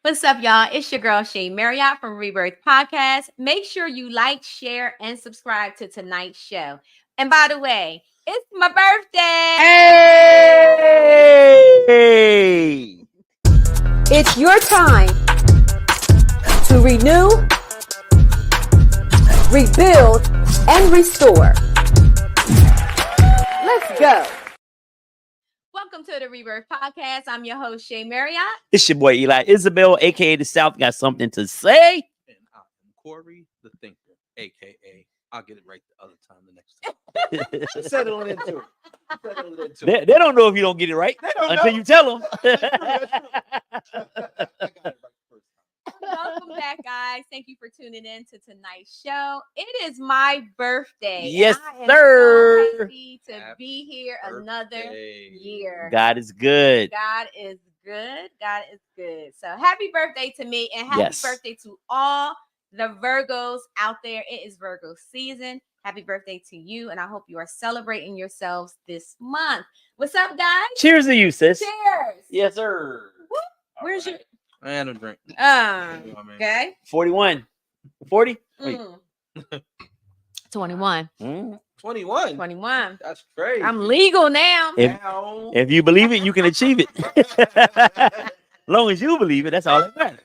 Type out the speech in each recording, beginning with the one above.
What's up, y'all? It's your girl, Shay Marriott from Rebirth Podcast. Make sure you like, share, and subscribe to tonight's show. And by the way, it's my birthday. Hey! It's your time to renew, rebuild, and restore. Let's go. Welcome to the Rebirth Podcast. I'm your host, Shay Marriott. It's your boy Eli Isabel, aka the South. Got something to say? And I'm Corey the Thinker, aka I'll get it right the other time, the next time. Settling into it. They don't know if you don't get it right until you tell them. Welcome back, guys. Thank you for tuning in to tonight's show. It is my birthday. Yes, and I am sir. So happy to be here another year. God is good. God is good. God is good. So happy birthday to me and happy birthday to all the Virgos out there. It is Virgo season. Happy birthday to you. And I hope you are celebrating yourselves this month. What's up, guys? Cheers to you, sis. Cheers. Yes, sir. Woo. Where's your... I had a drink. Okay. 41. 40? Wait. 21. 21. 21. That's crazy. I'm legal now. If you believe it, you can achieve it. As long as you believe it, that's all that matters.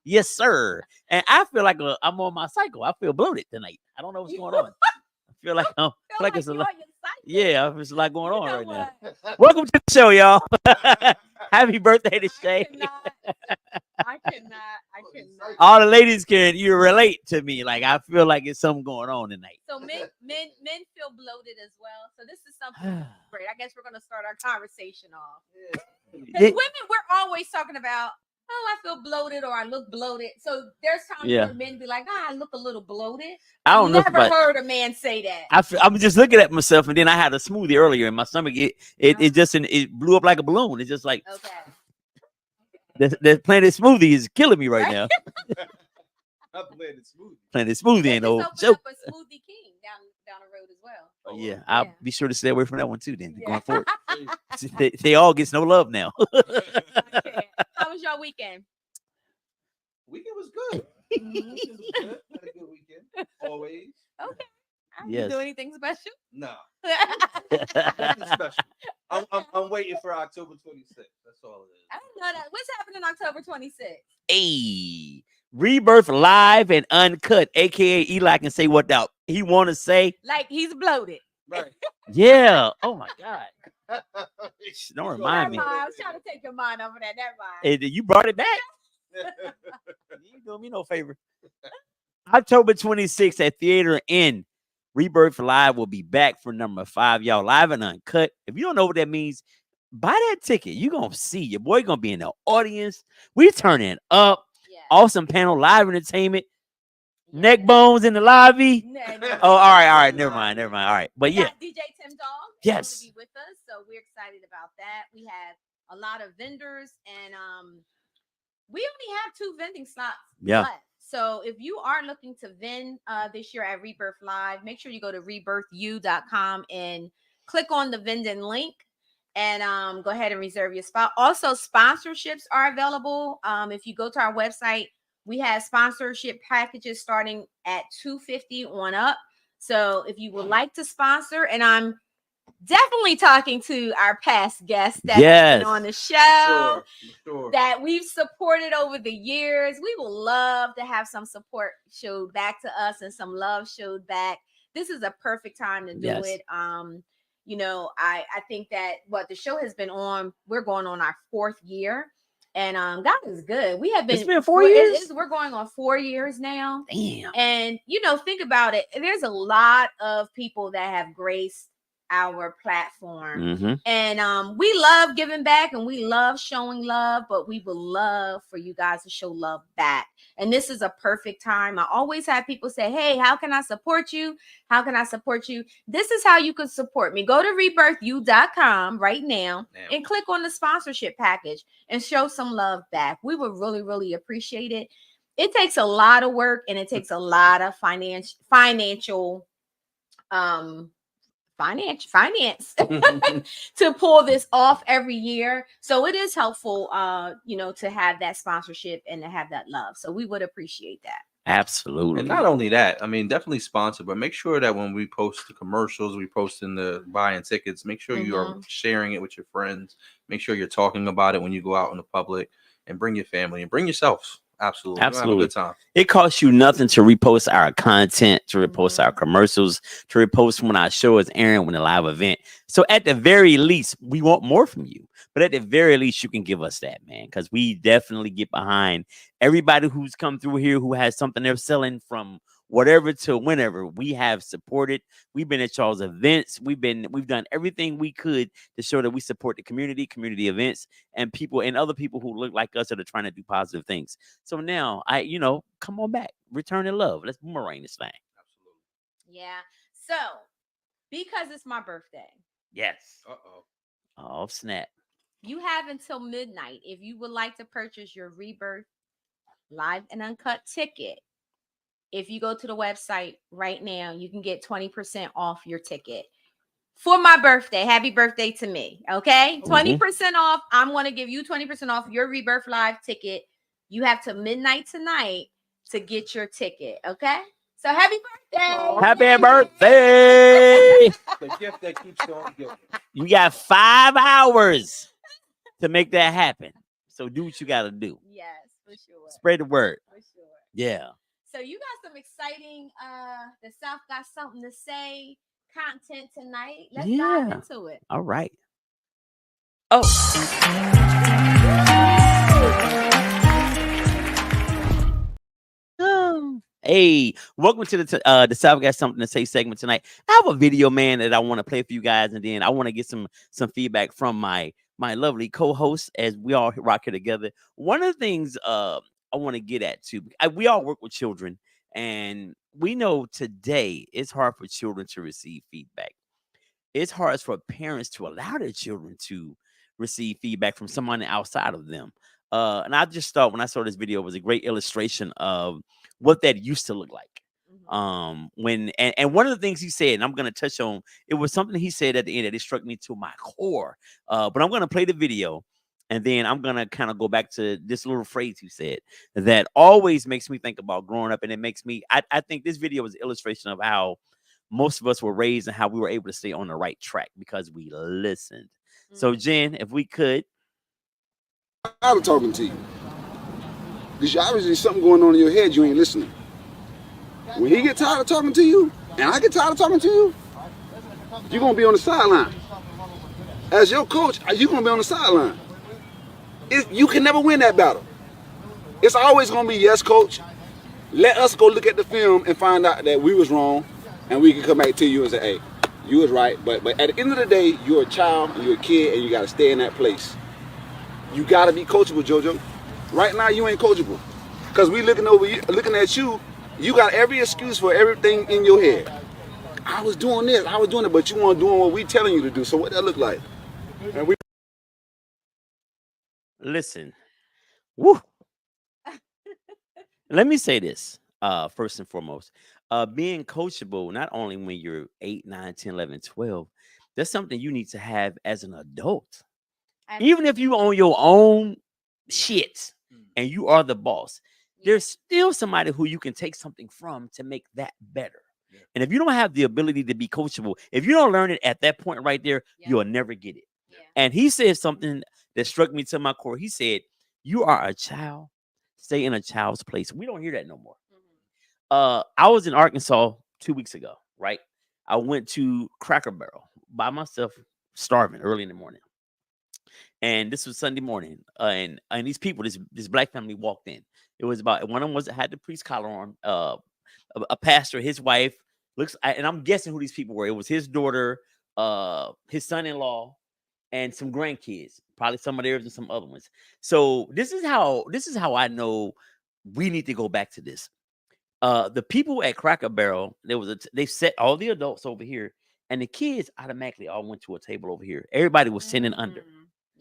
Yes, sir. And I feel like I'm on my cycle. I feel bloated tonight. I don't know what's going on. I feel like it's a lot. Yeah, there's a lot going on right now. Welcome to the show, y'all. Happy birthday to Shay. I cannot. All the ladies you relate to me. Like I feel like it's something going on tonight. So men feel bloated as well. So this is something great. I guess we're gonna start our conversation off. Because women, we're always talking about, oh, I feel bloated or I look bloated. So there's times where men be like, I look a little bloated. I don't know. Never heard a man say that. I'm just looking at myself, and then I had a smoothie earlier in my stomach. It blew up like a balloon. It's just like the Planet Smoothie is killing me right now. Planet Smoothie ain't no joke. Up a Smoothie King down the road as well. Oh, yeah, I'll be sure to stay away from that one too. Then going forward, they all get no love now. How was your weekend? Weekend was good. Weekend was good. Had a good weekend. Always. Okay. Yes. You do anything special? No. Nothing special. I'm waiting for October 26th. That's all it is. I don't know that. What's happening October 26th? Hey, Rebirth live and uncut, aka Eli can say what he want to say. Like he's bloated. Right. Yeah. Oh my God. Don't remind me. I was trying to take your mind over that. Never mind. Hey, you brought it back. You ain't doing me no favor. October 26th at Theater Inn. Rebirth Live will be back for number 5. Y'all, live and uncut. If you don't know what that means, buy that ticket. You're going to see your boy going to be in the audience. We turning up. Yeah. Awesome panel, live entertainment. Yeah. Neck bones in the lobby. No. Oh, all right. Never mind. All right. But yeah. DJ Tim Dog. Yes. To be with us. So we're excited about that. We have a lot of vendors and we only have 2 vending slots left. So if you are looking to vend this year at Rebirth Live, make sure you go to rebirthu.com and click on the vending link and go ahead and reserve your spot. Also, sponsorships are available. If you go to our website, we have sponsorship packages starting at $250 on up. So if you would like to sponsor, and I'm definitely talking to our past guests that have been on the show that we've supported over the years. We will love to have some support showed back to us and some love showed back. This is a perfect time to do it. I think that the show has been on, we're going on our 4th year. And God is good. We have been. It's been 4 years. We're going on 4 years now. Damn. And think about it. There's a lot of people that have graced our platform, and we love giving back and we love showing love, but we would love for you guys to show love back. And this is a perfect time. I always have people say, hey, how can I support you? How can I support you? This is how you can support me. Go to rebirthu.com right now and click on the sponsorship package and show some love back. We would really, really appreciate it. It takes a lot of work and it takes a lot of financial finance to pull this off every year. So it is helpful, to have that sponsorship and to have that love. So we would appreciate that. Absolutely. And not only that, I mean, definitely sponsor, but make sure that when we post the commercials, we post in the buying tickets, make sure you are sharing it with your friends. Make sure you're talking about it when you go out in the public, and bring your family and bring yourself. Absolutely. Have a good time. It costs you nothing to repost our content, to repost our commercials, to repost when our show is airing, when a live event. So at the very least, we want more from you. But at the very least, you can give us that, man, because we definitely get behind everybody who's come through here who has something they're selling from whatever to whenever. We have supported. We've been at y'all's events. We've done everything we could to show that we support the community events, and people and other people who look like us that are trying to do positive things. So now come on back, return in love. Let's boomerang this thing. Absolutely. Yeah. So because it's my birthday. Yes. Oh, snap. You have until midnight if you would like to purchase your Rebirth live and uncut ticket. If you go to the website right now, you can get 20% off your ticket for my birthday. Happy birthday to me. Okay. 20% off. I'm going to give you 20% off your Rebirth live ticket. You have to midnight tonight to get your ticket. Okay. So happy birthday. Happy birthday. The gift that keeps on giving. You got 5 hours to make that happen. So do what you got to do. Yes, for sure. Spread the word. For sure. Yeah. So you got some exciting, the South got something to say content tonight. Let's dive into it. All right. Oh. Hey, welcome to the South Got Something to Say segment tonight. I have a video, man, that I want to play for you guys, and then I want to get some feedback from my lovely co-host as we all rock here together. One of the things I want to get at too, we all work with children, and we know today it's hard for children to receive feedback. It's hard for parents to allow their children to receive feedback from someone outside of them. And I just thought when I saw this video, it was a great illustration of what that used to look like. When one of the things he said, and I'm going to touch on, it was something he said at the end that it struck me to my core. But I'm going to play the video, and then I'm going to kind of go back to this little phrase he said that always makes me think about growing up. And it makes me, I think this video is an illustration of how most of us were raised and how we were able to stay on the right track because we listened. So Jen, if we could. I'm talking to you. Because obviously something going on in your head, you ain't listening. When he get tired of talking to you, and I get tired of talking to you, you're going to be on the sideline. As your coach, you're going to be on the sideline. You can never win that battle. It's always going to be, yes, coach, let us go look at the film and find out that we was wrong, and we can come back to you and say, hey, you was right. But at the end of the day, you're a child, and you're a kid, and you got to stay in that place. You got to be coachable, JoJo. Right now, you ain't coachable. Because we looking at you, you got every excuse for everything in your head. I was doing this, I was doing it, but you weren't doing what we telling you to do. So what that look like? And we listen. Woo. Let me say this, first and foremost. Being coachable, not only when you're 8, 9, 10, 11, 12, that's something you need to have as an adult. Even if you own your own shit and you are the boss, there's still somebody who you can take something from to make that better. Yeah. And if you don't have the ability to be coachable, if you don't learn it at that point right there, you'll never get it. Yeah. And he said something that struck me to my core. He said, you are a child, stay in a child's place. We don't hear that no more. I was in Arkansas 2 weeks ago, right? I went to Cracker Barrel by myself, starving early in the morning. And this was Sunday morning, and these people, this black family walked in. It was about one of them had the priest collar on. A pastor, his wife and I'm guessing who these people were. It was his daughter, his son-in-law, and some grandkids, probably some of theirs and some other ones. So this is how I know we need to go back to this. The people at Cracker Barrel, they set all the adults over here, and the kids automatically all went to a table over here. Everybody was sitting under.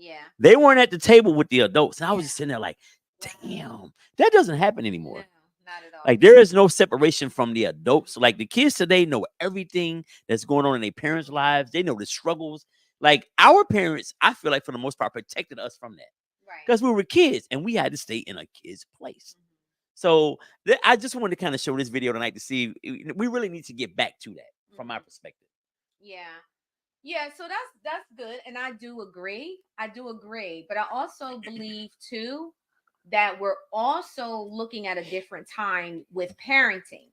Yeah. They weren't at the table with the adults. And I was just sitting there like, damn, that doesn't happen anymore. Not at all. Like there is no separation from the adults. Like the kids today know everything that's going on in their parents' lives. They know the struggles. Like our parents, I feel like for the most part, protected us from that Right. because we were kids and we had to stay in a kid's place. So I just wanted to kind of show this video tonight to see we really need to get back to that from my perspective. Yeah, so that's good, and I do agree. But I also believe too that we're also looking at a different time with parenting,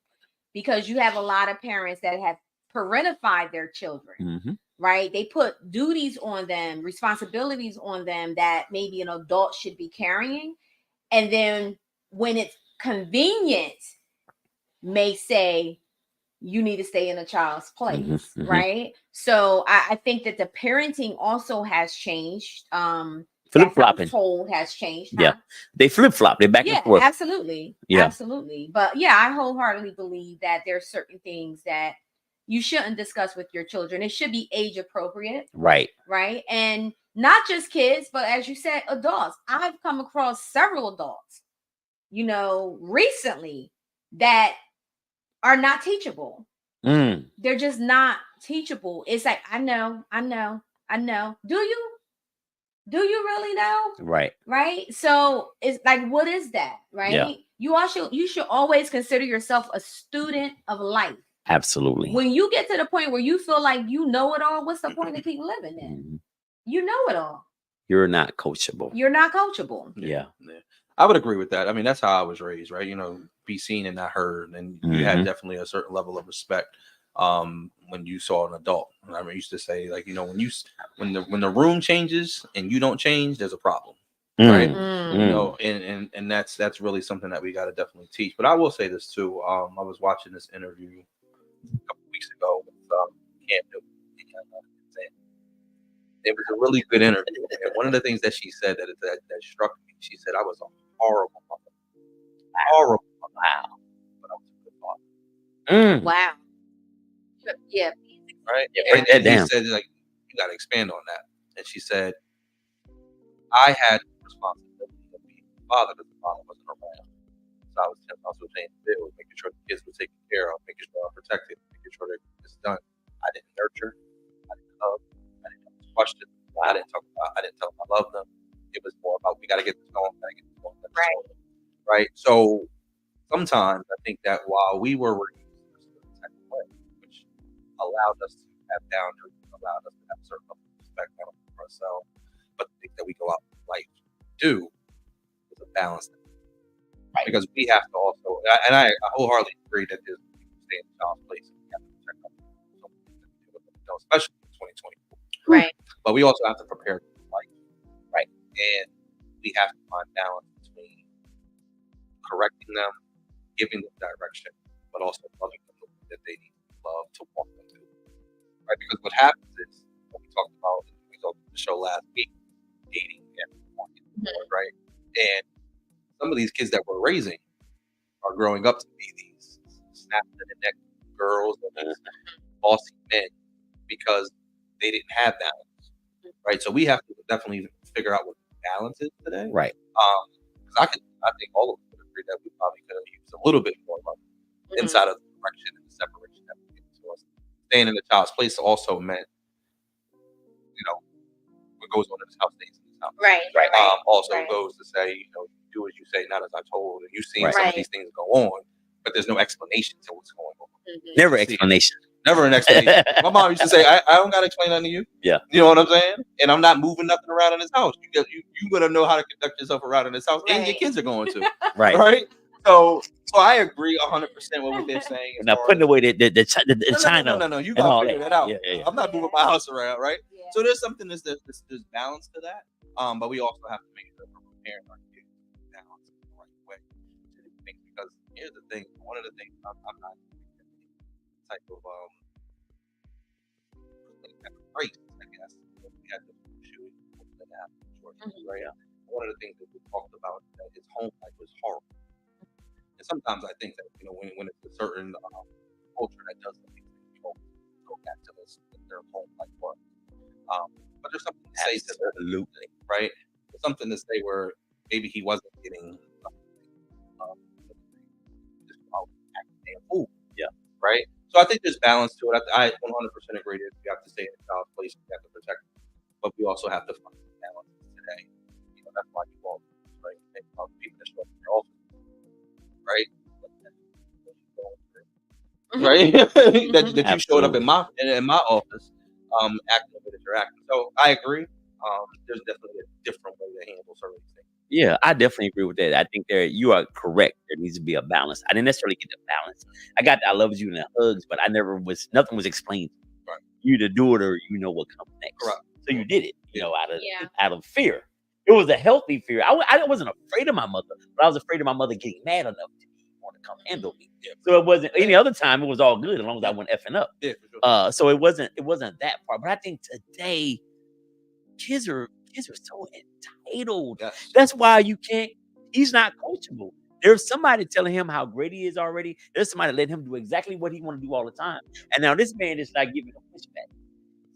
because you have a lot of parents that have parentified their children, right? They put duties on them, responsibilities on them that maybe an adult should be carrying, and then when it's convenient, may say you need to stay in a child's place, right? So I think that the parenting also has changed. Flip-flopping. Household has changed. Yeah, they flip-flop. They're back and forth. Absolutely. But yeah, I wholeheartedly believe that there's certain things that you shouldn't discuss with your children. It should be age appropriate. Right. And not just kids, but as you said, adults. I've come across several adults, recently that are not teachable. They're just not teachable. It's like, I know. Do you really know? Right. So it's like, what is that? Right. Yeah. You should always consider yourself a student of life. Absolutely. When you get to the point where you feel like you know it all, what's the point of keep living then? You know it all. You're not coachable. Yeah. I would agree with that. I mean, that's how I was raised, right? Be seen and not heard, and you had definitely a certain level of respect when you saw an adult. And I used to say, like, when the room changes and you don't change, there's a problem, right? And that's really something that we got to definitely teach. But I will say this too. I was watching this interview a couple weeks ago with Cam Newton. It was a really good interview, and one of the things that she said that struck me, she said, I was a horrible mother. Horrible mother. Wow. But I was a good father. Wow. Yeah. Right? Yeah, break that down. She said, like, you got to expand on that. And she said, I had responsibility of being a father because the father wasn't around. So I was also paying the bills, making sure the kids were taken care of, making sure I'm protected, making sure that it's done. I didn't nurture. I didn't love. I didn't ask questions. I didn't tell them I love them. It was more about, we got to get this going. Right. So sometimes I think that while we were raised in a certain type of way, which allowed us to have boundaries, allowed us to have a certain level of respect not only for ourselves, but the things that we go out in life do is a balance. Right. Because we have to also, and I wholeheartedly agree that there's people who stay in the child's place and we have to protect them, especially in 2024. Right. But we also have to prepare for life. Right. And we have to find balance between correcting them, giving them direction, but also loving them the way that they need love to walk them through. Right? Because what happens is, what we talked about the show last week, dating and walking forward, right? And some of these kids that we're raising are growing up to be these snapped in the neck girls and these bossy men because they didn't have balance. Right? So we have to definitely figure out what balance is today. Right. Because I think all of us would agree that we probably could have used a little bit more love inside of the correction and the separation that we gave to us. Staying in the child's place also meant, what goes on in this house stays in this house. Right. Also goes to say, do as you say, not as I told. And you've seen some of these things go on, but there's no explanation to what's going on. Never explanation. Never an explanation. My mom used to say, I don't got to explain nothing to you. Yeah. You know what I'm saying? And I'm not moving nothing around in this house. You got to know how to conduct yourself around in this house, and your kids are going to. Right. So I agree 100% with what they're saying. Now putting away the China. No. You got to figure that out. Yeah. I'm not moving my house around, right? Yeah. So there's something there's balance to that. But we also have to make sure we're preparing our kids to balance in the right way to do things. Because here's the thing. One of the things I'm not type of race, I guess. We had the shooting that happened in Georgia, right? One of the things that we talked about is that his home life was horrible. And sometimes I think that when it's a certain culture that does the things that you don't go back to their home life was. But there's something to say to that, absolutely, right? There's something to say where maybe he wasn't getting right? So I think there's balance to it. I 100% agree that we have to stay in the child's place, we have to protect them, but we also have to find balance today. That's why you all right think about people that show up in your office, right? Right? that you showed up in my office, acting the way that you're acting. So I agree. There's definitely a different way to handle certain things. Yeah, I definitely agree with that. I think you are correct. There needs to be a balance. I didn't necessarily get the balance. I got the I love you and the hugs, but nothing was explained. Right. You to do it or you know what comes next. Correct. So you did it, out of fear. It was a healthy fear. I wasn't afraid of my mother, but I was afraid of my mother getting mad enough to want to come handle me. Yeah. So it wasn't any other time. It was all good as long as I wasn't effing up. Yeah, for sure. So it wasn't that part. But I think today kids are so entitled. Yes. That's why he's not coachable. There's somebody telling him how great he is already. There's somebody letting him do exactly what he want to do all the time. And now this man is like giving him pushback.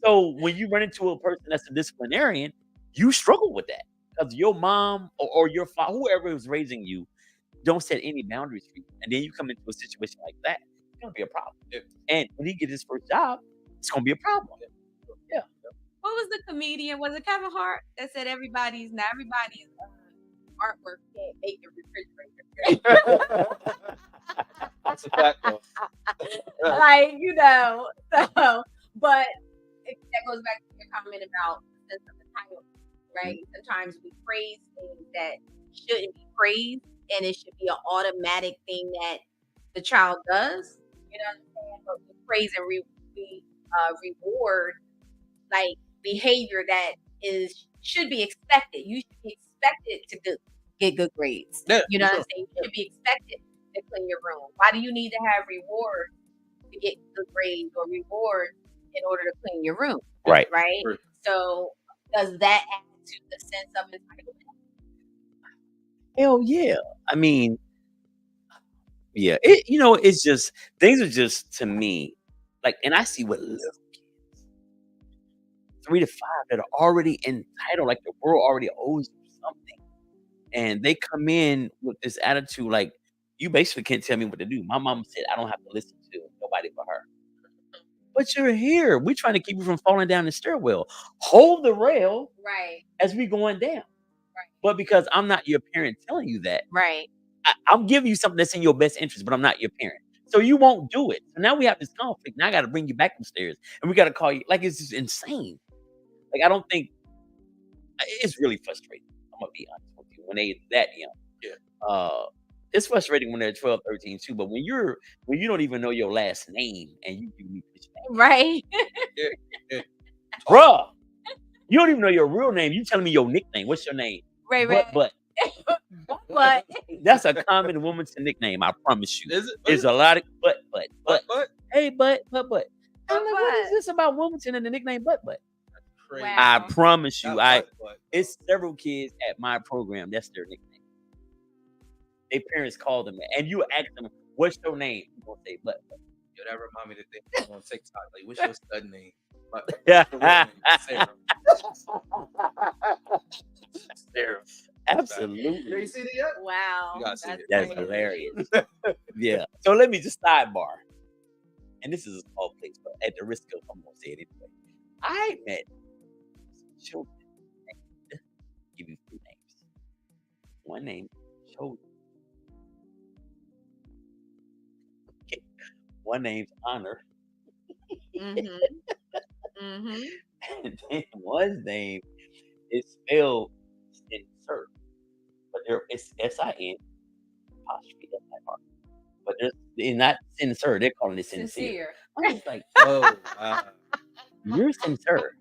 So when you run into a person that's a disciplinarian, you struggle with that because your mom or your father, whoever was raising you, don't set any boundaries for you. And then you come into a situation like that, it's going to be a problem. Yeah. And when he gets his first job, it's going to be a problem. Yeah. What was the comedian? Was it Kevin Hart that said everybody's artwork can't make a refrigerator? That's a fact, though. Like, so, but that goes back to your comment about the sense of entitlement, right? Mm-hmm. Sometimes we praise things that shouldn't be praised, and it should be an automatic thing that the child does. You know what I'm saying? But we praise and reward like behavior that should be expected. You should be expected to get good grades. Yeah, you know what I'm saying? You should be expected to clean your room. Why do you need to have reward to get good grades or reward in order to clean your room? Right. Right. So does that add to the sense of entitlement? Hell yeah. I mean, yeah. It's just things are just to me like, and I see what little kids, 3 to 5, that are already entitled, like the world already owes you something, and they come in with this attitude like, you basically can't tell me what to do. My mom said I don't have to listen to nobody but her. But you're here. We're trying to keep you from falling down the stairwell. Hold the rail, right, as we going down. Right. But because I'm not your parent telling you that, right, I'm giving you something that's in your best interest, but I'm not your parent. So you won't do it. So now we have this conflict. Now I got to bring you back upstairs, and we got to call you. Like, it's just insane. Like, I don't think it's really frustrating. I'm gonna be honest with you. When they're that young, yeah. It's frustrating when they're 12, 13 too. But when you don't even know your last name and you need this name, right, bruh, you don't even know your real name. You telling me your nickname? What's your name? right. But that's a common woman's nickname. I promise you. Is it? There's a lot of but. Hey, but. What is this about Wilmington and the nickname but? Crazy. Wow. I promise you, But. It's several kids at my program. That's their nickname. Their parents call them that. And you ask them, what's your name? You gonna say but. Yo, that remind me of the thing on TikTok. Like, what's your stud name? Yeah. Sarah. Absolutely. You see that yet? Wow, You gotta see it. That's hilarious. Yeah. So let me just sidebar. And this is a small place, but at the risk of, I'm gonna say it anyway. I met some children. Give you 2 names. One name, Chosen. Okay. One name's Honor. Mm-hmm. Mm-hmm. And then one's name is spelled Sincere. But it's S-I-N apostrophe S-I-R. But they're not sincere. They're calling it sincere. I was like, Oh, wow. you're sincere.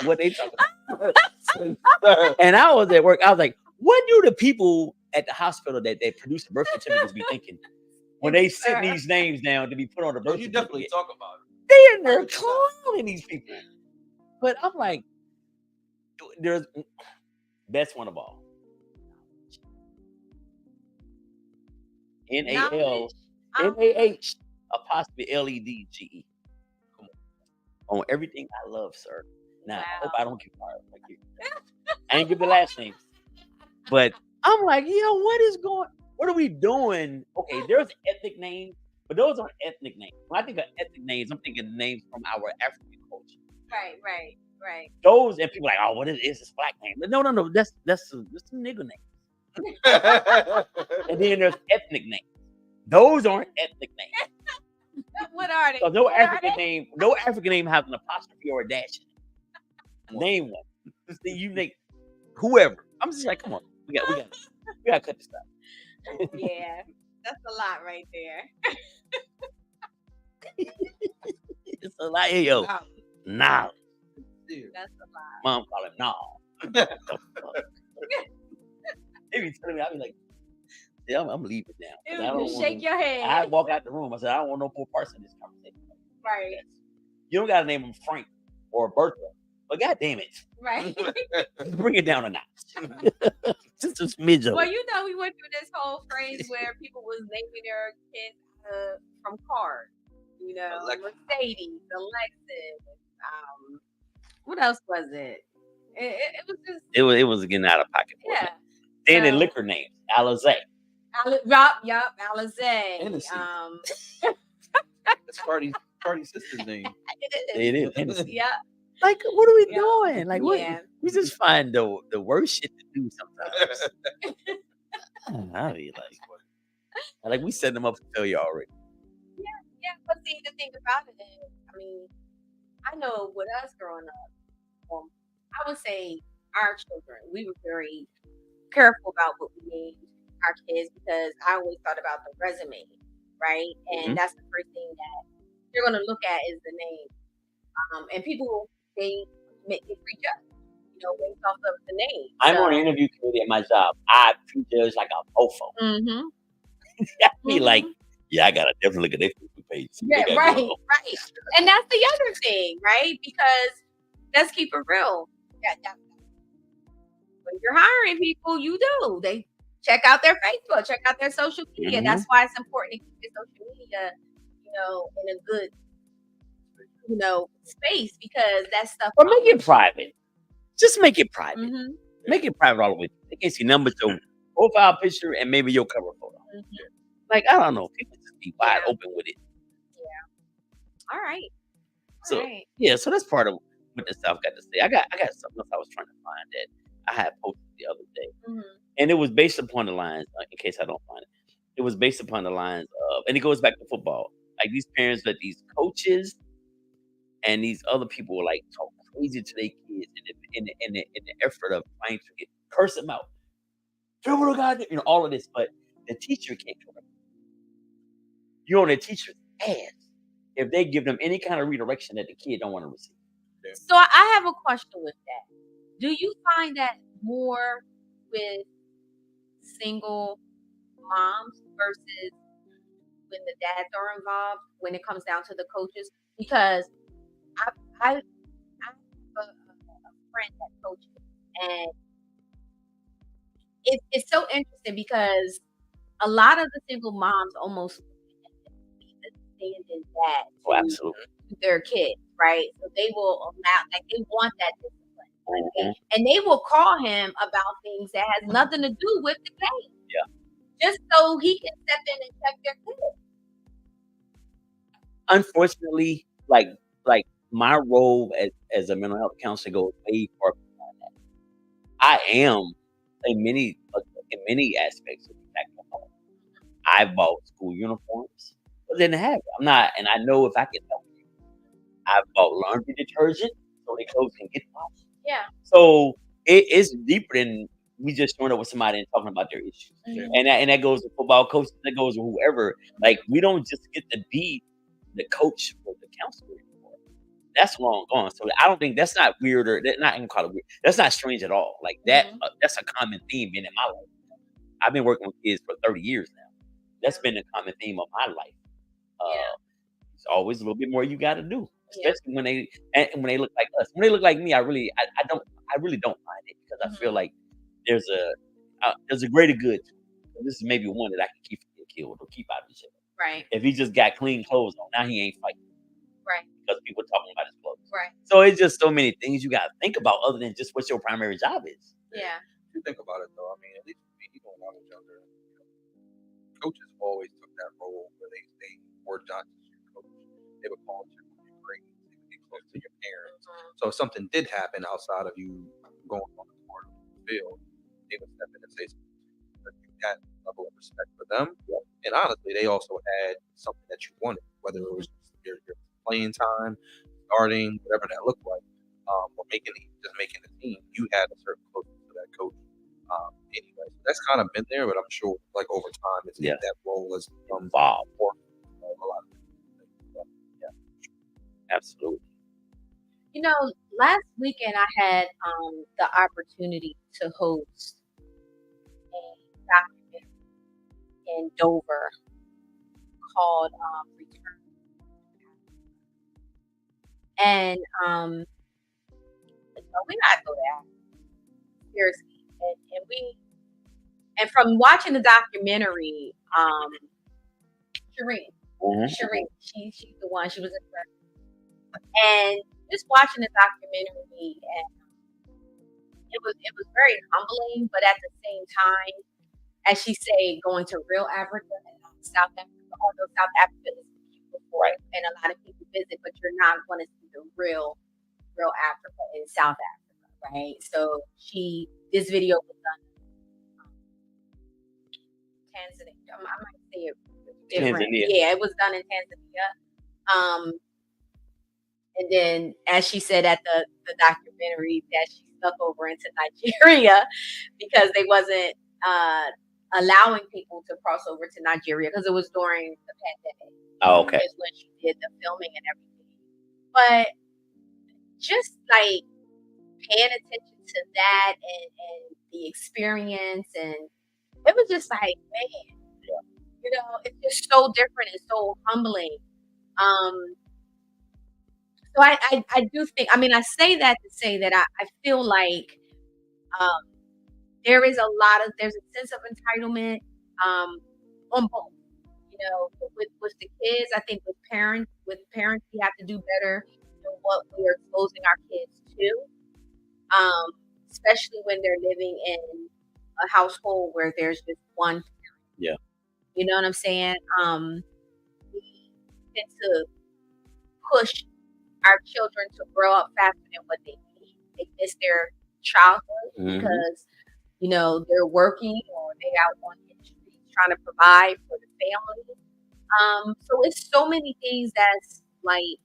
What they talking about? And I was at work. I was like, what do the people at the hospital that produce the birth certificates be thinking when they sit these names down to be put on the birth You certificate? definitely talk about it. They in there clowning these people. But I'm like, there's best one of all. N-A-L N-A-H apostrophe L-E-D-G-E. Come on. On everything I love, sir. Now, I hope I don't get fired like you. I ain't give the last name. But I'm like, what are we doing? Okay, there's ethnic names, But those aren't ethnic names. When I think of ethnic names, I'm thinking names from our African culture. Right. Those and people are like, oh, what is this black name? But no, that's a nigger name. And then there's ethnic names. Those aren't ethnic names. What are they? So no African name has an apostrophe or a dash in it. Name one. Just think you name whoever. I'm just like, come on, we got to cut this out. Yeah, that's a lot right there. It's a lot, yo. Nah. That's a lot. Mom call him nah. They be telling me, I be like, yeah, I'm leaving now. You shake your head. I walk out the room. I said, I don't want no more parts in this conversation. Right. You don't gotta name him Frank or Bertha, but god damn it. Right. Bring it down a notch. Just a smidge of Well, it. you know, we went through this whole phase where people was naming their kids from cars. You know, Mercedes, Alexis. What else was it? It was just. It was getting out of pocket. Yeah. Then in liquor names, Alizé. Yup, Alizé. Hennessy. That's Cardi's sister's name. It is Hennessy. Yeah. Like, what are we doing? Like, what? Yeah. We just find the worst shit to do sometimes. I mean, like we set them up for failure already. Yeah. But see, the thing about it is, I mean, I know with us growing up, I would say our children, we were very careful about what we named our kids because I always thought about the resume, right? And that's the first thing that they're going to look at is the name. And people, they prejudge, based off of the name. I'm on an interview committee at my job. I prejudge like a mofo. Mm-hmm. I be like, yeah, I got to definitely look at their Facebook page. Yeah, right. And that's the other thing, right? Because let's keep it real. When you're hiring people, you do. They check out their Facebook, check out their social media. That's why it's important to keep your social media, in a good, space because that stuff. Or make it private. Just make it private. Mm-hmm. Make it private all the way. They can see numbers, your profile picture, and maybe your cover photo. Mm-hmm. Like, I don't know. People just be wide open with it. Yeah. All right. So that's part of what the South got to say. I got something else I was trying to find that I had posted the other day. And it was based upon the lines, in case I don't find it. It was based upon the lines of, and it goes back to football. Like these parents let these coaches and these other people like talk crazy to their kids in the effort of trying to curse them out. Dribble the guy, all of this, but the teacher can't correct them. You're on the teacher's ass if they give them any kind of redirection that the kid don't want to receive. So I have a question with that. Do you find that more with single moms versus when the dads are involved when it comes down to the coaches? Because I have a friend that coaches, and it's so interesting because a lot of the single moms almost stand in that absolutely to their kids, right? So they will allow, like they want that discipline, and they will call him about things that has nothing to do with the game. Yeah, just so he can step in and check their kids. Unfortunately, like my role as a mental health counselor goes way far beyond that. I am in many aspects of the home. I bought school uniforms, but didn't have it. I'm not, and I know if I can help you. I bought laundry detergent so their clothes can get washed. Yeah. So it's deeper than we just showing up with somebody and talking about their issues. And that goes to football coaches, that goes to whoever. Like we don't just get to be the coach or the counselor anymore. That's long gone. So I don't think that's not weird or that's not even call it weird. That's not strange at all. Like that, that's a common theme in my life. I've been working with kids for 30 years now. That's been a common theme of my life. It's always a little bit more you got to do, especially when they look like us. When they look like me, I really don't mind it because I feel like there's a greater good. This is maybe one that I can keep from getting killed or keep out of the shit. Right. If he just got clean clothes on, now he ain't fighting. Right. Because people talking about his clothes. Right. So it's just so many things you got to think about other than just what your primary job is. Yeah. If you think about it though, I mean, at least me, when I was younger, coaches always took that role where they close to your grades, they would get close to your parents. So if something did happen outside of you going on the court or the field, they would step in and say something. But you had a level of respect for them. And honestly, they also had something that you wanted, whether it was your playing time, starting, whatever that looked like, or making the team. You had a certain closeness to that coach. Anyway, so that's kind of been there, but I'm sure like over time, it's that role has become Wow. more a lot of things. Yeah, absolutely. You know, last weekend I had the opportunity to host a documentary in Dover called Return. And we gotta go there. Seriously. And from watching the documentary, Shireen, she's the one, she was in front. And just watching the documentary, and it was very humbling, but at the same time, as she said, going to real Africa and not South Africa, although South Africa is beautiful, right, and a lot of people visit, but you're not going to see the real Africa in South Africa, right? So this video was done in Tanzania. I might say it different. Tanzania. Yeah, it was done in Tanzania. And then, as she said at the documentary, that she snuck over into Nigeria because they wasn't allowing people to cross over to Nigeria because it was during the pandemic. Oh, okay. Is when she did the filming and everything. But just like paying attention to that and the experience, and it was just like, man, you know, it's just so different and so humbling. So I do think, I mean, I say that to say that I feel like there's a sense of entitlement on both. You know, with the kids, I think with parents, we have to do better than what we are exposing our kids to, especially when they're living in a household where there's just one parent. Yeah. You know what I'm saying? We tend to push our children to grow up faster than what they need. They miss their childhood because, you know, they're working or they're out on the streets trying to provide for the family. So it's so many things that's like,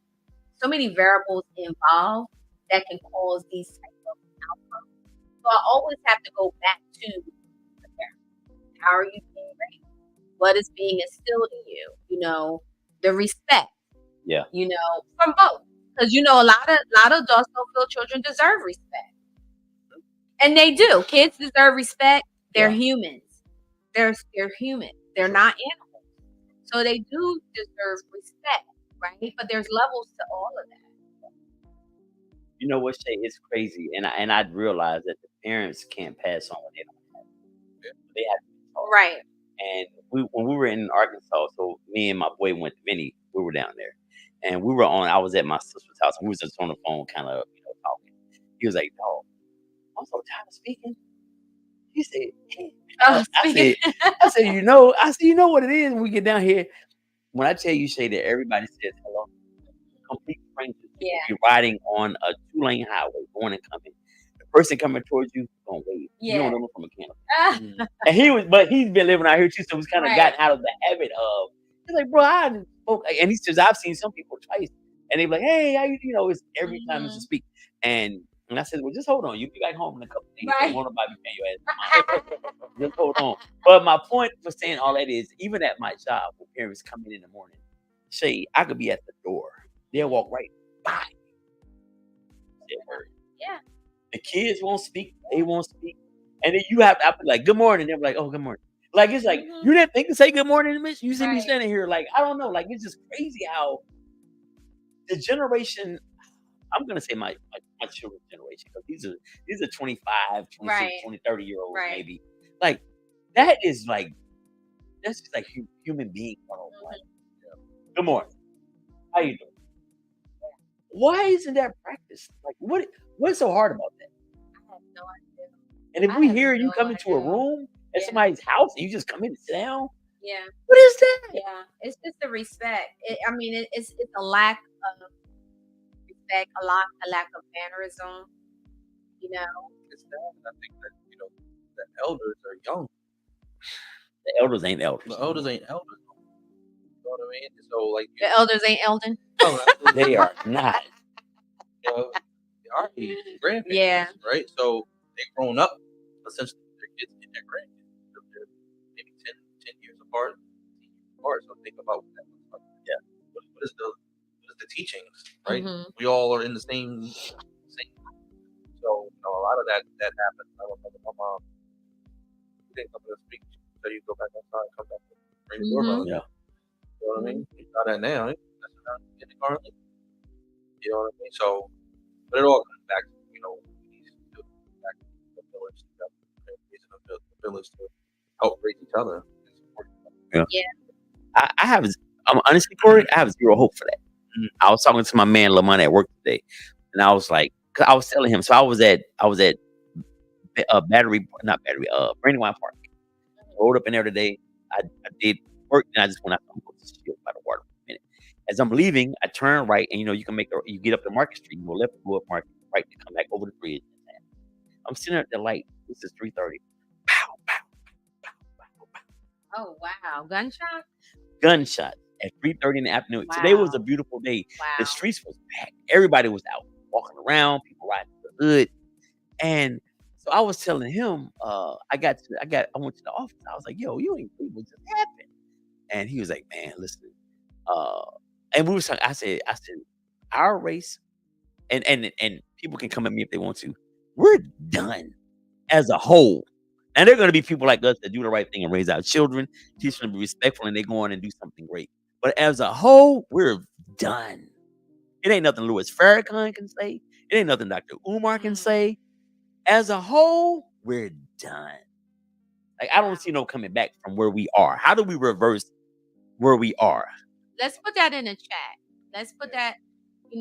so many variables involved that can cause these types of outcomes. So I always have to go back to the parents. How are you being raised? What is being instilled in you? You know, the respect. Yeah. You know, from both. Because, you know, a lot of adults don't feel children deserve respect. And they do. Kids deserve respect. They're humans. They're human. They're not animals. So they do deserve respect, right? But there's levels to all of that. You know what, Shay? It's crazy. And I realized that the parents can't pass on what they don't have. They have to be taught. Right. And when we were in Arkansas, so me and my boy went to Vinny, we were down there. And I was at my sister's house, and we was just on the phone kind of, you know, talking. He was like, "Dog, I'm so tired of speaking." He said, hey. I said, you know what it is when we get down here? When I tell you, Shay, that everybody says hello, complete strangers. Yeah. You're riding on a 2-lane highway, going and coming. The person coming towards you, gonna wave. Yeah. You don't know them from a canopy. And he's been living out here too, so he's kind of gotten out of the habit of. He's like, bro, I spoke, and he says, I've seen some people twice, and they be like, hey, how you know, it's every time it's to speak. And I said, well, just hold on. You'll be back home in a couple of days. Right. Won't nobody be paying your ass. Just hold on. But my point for saying all that is, even at my job, when parents come in the morning, say, I could be at the door. They'll walk right by. Yeah. The kids won't speak. They won't speak. And then you have to be like, good morning. They'll be like, oh, good morning. Like, it's like, you didn't think to say good morning to me? You see me standing here, like, I don't know. Like, it's just crazy how the generation, I'm going to say my children's generation, because these are 25, 26, 20, 30-year-olds maybe. Like, that is like, that's just like human being 101. Good morning. How you doing? Why isn't that practiced? Like, what's so hard about that? I have no idea. And if we hear you come into a room at somebody's house and you just come in and sit down, Yeah. What is that? Yeah. It's just the respect. It's a lack of respect, a lack of mannerism. You know. It's that, and I think that the elders are young. The elders ain't elders. The elders ain't elders. You know what I mean? So like The elders ain't Eldon. no, absolutely. They are not. They are grandparents, Yeah. right? So they've grown up essentially with their kids and their grandkids. They're maybe 10 years apart. So think about what that looks like. Yeah. What is the teachings, right? Mhm. We all are in the same group. So a lot of that happens. I remember my mom didn't come to speak, so you go back outside and come back and ring the doorbell. Yeah. You know what I mean? You got that now. That's not getting currently. You know what I mean? So, but it all comes back to back to the village, raising the village to help raise each other. Yeah. Yeah. I'm honestly, Corey, I have zero hope for that. Mhm. I was talking to my man Lamont at work today, and I was like, 'cause I was telling him. So I was at Brandywine Park. Rolled up in there today. I did work, and I just went out to go chill by the water for a minute. As I'm leaving, I turn right, and you can you get up to Market Street, you go left, go up Market, right to come back over the bridge. I'm sitting at the light. This is 3:30. Pow, pow, pow, pow, pow. Oh wow. Gunshot? Gunshot at 3:30 in the afternoon. Today was a Wow. beautiful day. Wow. The streets was packed. Everybody was out walking around, people riding the hood. And so I was telling him, I went to the office. I was like, yo, you ain't believe what just happened. And he was like, man, listen. And we were talking, I said, our race, and people can come at me if they want to. We're done as a whole. And there are going to be people like us that do the right thing and raise our children, teach them to be respectful, and they go on and do something great. But as a whole, we're done. It ain't nothing Louis Farrakhan can say. It ain't nothing Dr. Umar can say. As a whole, we're done. Like, I don't see no coming back from where we are. How do we reverse where we are? Let's put that in the chat. Let's put that, put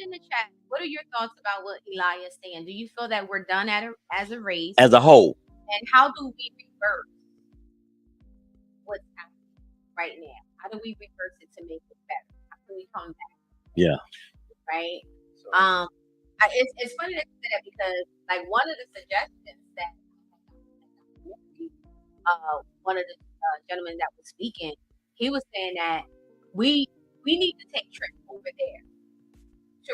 in the chat. What are your thoughts about what Eli is saying? Do you feel that we're done as a race? As a whole. And how do we reverse what's happening right now? How do we reverse it to make it better? How can we come back? Yeah. Right? So, It's funny that you say that because, like, one of the suggestions that one of the gentlemen that was speaking, he was saying that we need to take trips over there to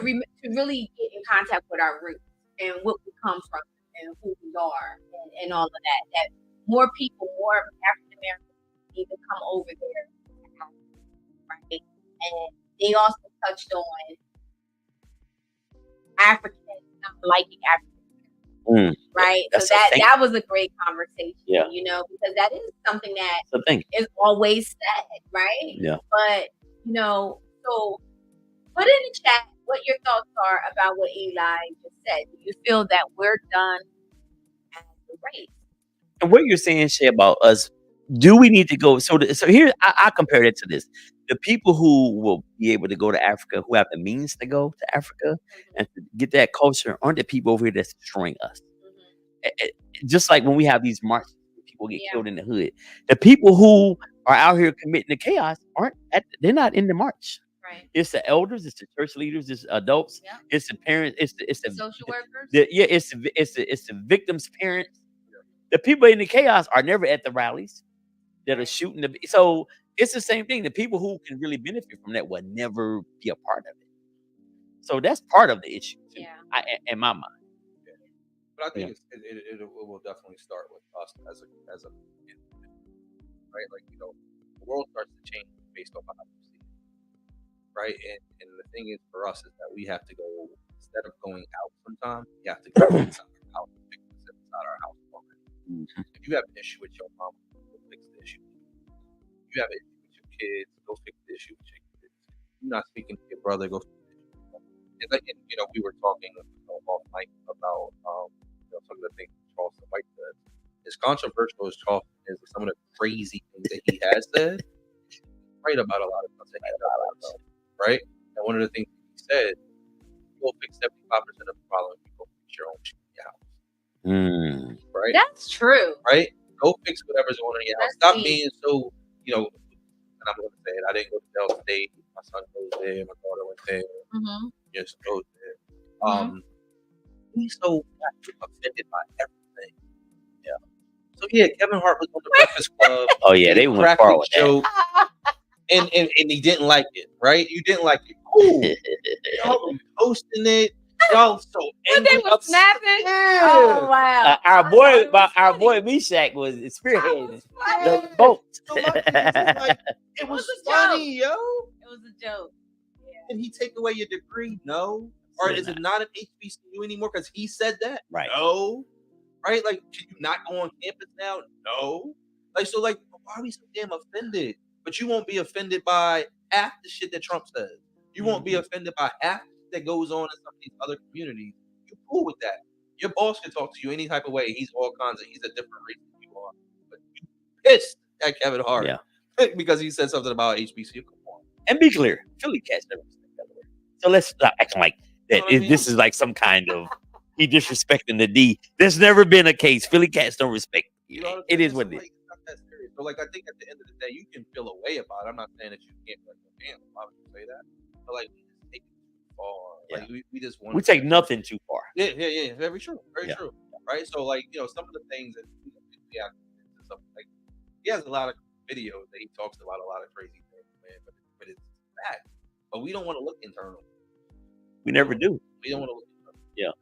really get in contact with our roots and what we come from and who we are and all of that. That more people, more African Americans need to come over there, right? And they also touched on Africans not liking Africans, right? That's So the thing. that was a great conversation, Yeah. because that is something that That's the thing. is always said, right? Yeah. But so put in the chat what your thoughts are about what Eli just said. Do you feel that we're done as a race? And what you're saying, Shay, about us, do we need to go? So here, I compare it to this. The people who will be able to go to Africa, who have the means to go to Africa and to get that culture, aren't the people over here that's destroying us. Just like when we have these marches, people get killed in the hood. The people who are out here committing the chaos they're not in the march. Right. It's the elders, it's the church leaders, it's adults, it's the parents, it's the social workers. It's the victims' parents. The people in the chaos are never at the rallies that are shooting so it's the same thing. The people who can really benefit from that will never be a part of it. So that's part of the issue too, in my mind. But I think it will definitely start with us as a right? Like, the world starts to change based on how you see it, right? And the thing is for us is that we have to go, instead of going out sometime, we have to go inside our house, fix this inside our house already. If you have an issue with your mom, go fix the issue. If you have an issue with your kids, go fix the issue with your kids. If you're not speaking to your brother, go fix the issue. It's like, we were talking off mic about some of the things Charleston White said. As controversial as Charleston is, some of the crazy things that he has said, right about a lot of stuff that he does, right? And one of the things he said, you'll fix 75% of the problem if you go fix your own shit in your house. Right? That's true. Right? Go fix whatever's going on in your house. Stop being so, you know, and I'm going to say it. I didn't go to Delta State. My son goes there. My daughter went there. Yes, goes there. He's so offended by everything. Yeah. So yeah, Kevin Hart was on the Breakfast Club. Oh yeah, they went far with joke, and he didn't like it, right? You didn't like it. Cool. Y'all posting it. Y'all so angry. They were snapping. Yeah. Oh wow. Our boy Meshach was spearheading the boat. So it was funny, yo. It was a joke. Yeah. Did he take away your degree? No. Or is it not an HBCU anymore? Because he said that. Right. No. Right? Like, can you not go on campus now? No. Like, so, like, why are we so damn offended? But you won't be offended by half the shit that Trump says. You won't be offended by half that goes on in some of these other communities. You're cool with that. Your boss can talk to you any type of way. He's a different race than you are. But you pissed at Kevin Hart because he said something about HBCU. Come on. And be clear, Philly cats never respect that word. So let's stop acting like that. This is like some kind of he disrespecting the D. There's never been a case. Philly cats don't respect. You know what it is what it is. It's not that serious. So, like, I think at the end of the day, you can feel a way about it. I'm not saying that you can't like damn. Why would you say that? But like, we just take it too far. Like, we just want. We take nothing too far. Yeah. Very true. Very true. Right. So, like, you know, some of the things that we have to something like he has a lot of videos that he talks about a lot of crazy things, man. But it's bad. But we don't want to look internal. We never do. We don't want to look. Yeah,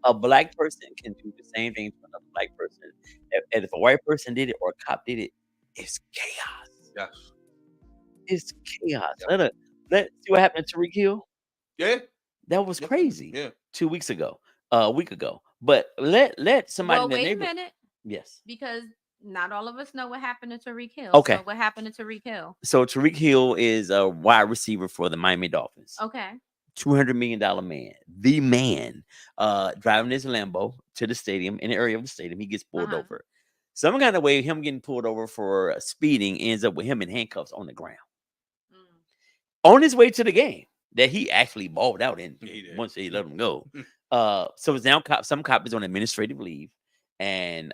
a black person can do the same thing to another black person. If a white person did it or a cop did it, it's chaos. Yes, it's chaos. Yeah. Let's see what happened to Tariq Hill. Yeah, that was crazy. Yeah, 2 weeks ago, a week ago. But let somebody. Well, in the wait neighborhood... a minute. Yes, because not all of us know what happened to Tariq Hill. Okay, so what happened to Tariq Hill? So Tariq Hill is a wide receiver for the Miami Dolphins. Okay. $200 million man, the man, driving his Lambo to the stadium, in the area of the stadium. He gets pulled over. Some kind of way, him getting pulled over for speeding ends up with him in handcuffs on the ground. On his way to the game that he actually balled out in once they let him go. So it's now some cop is on administrative leave, and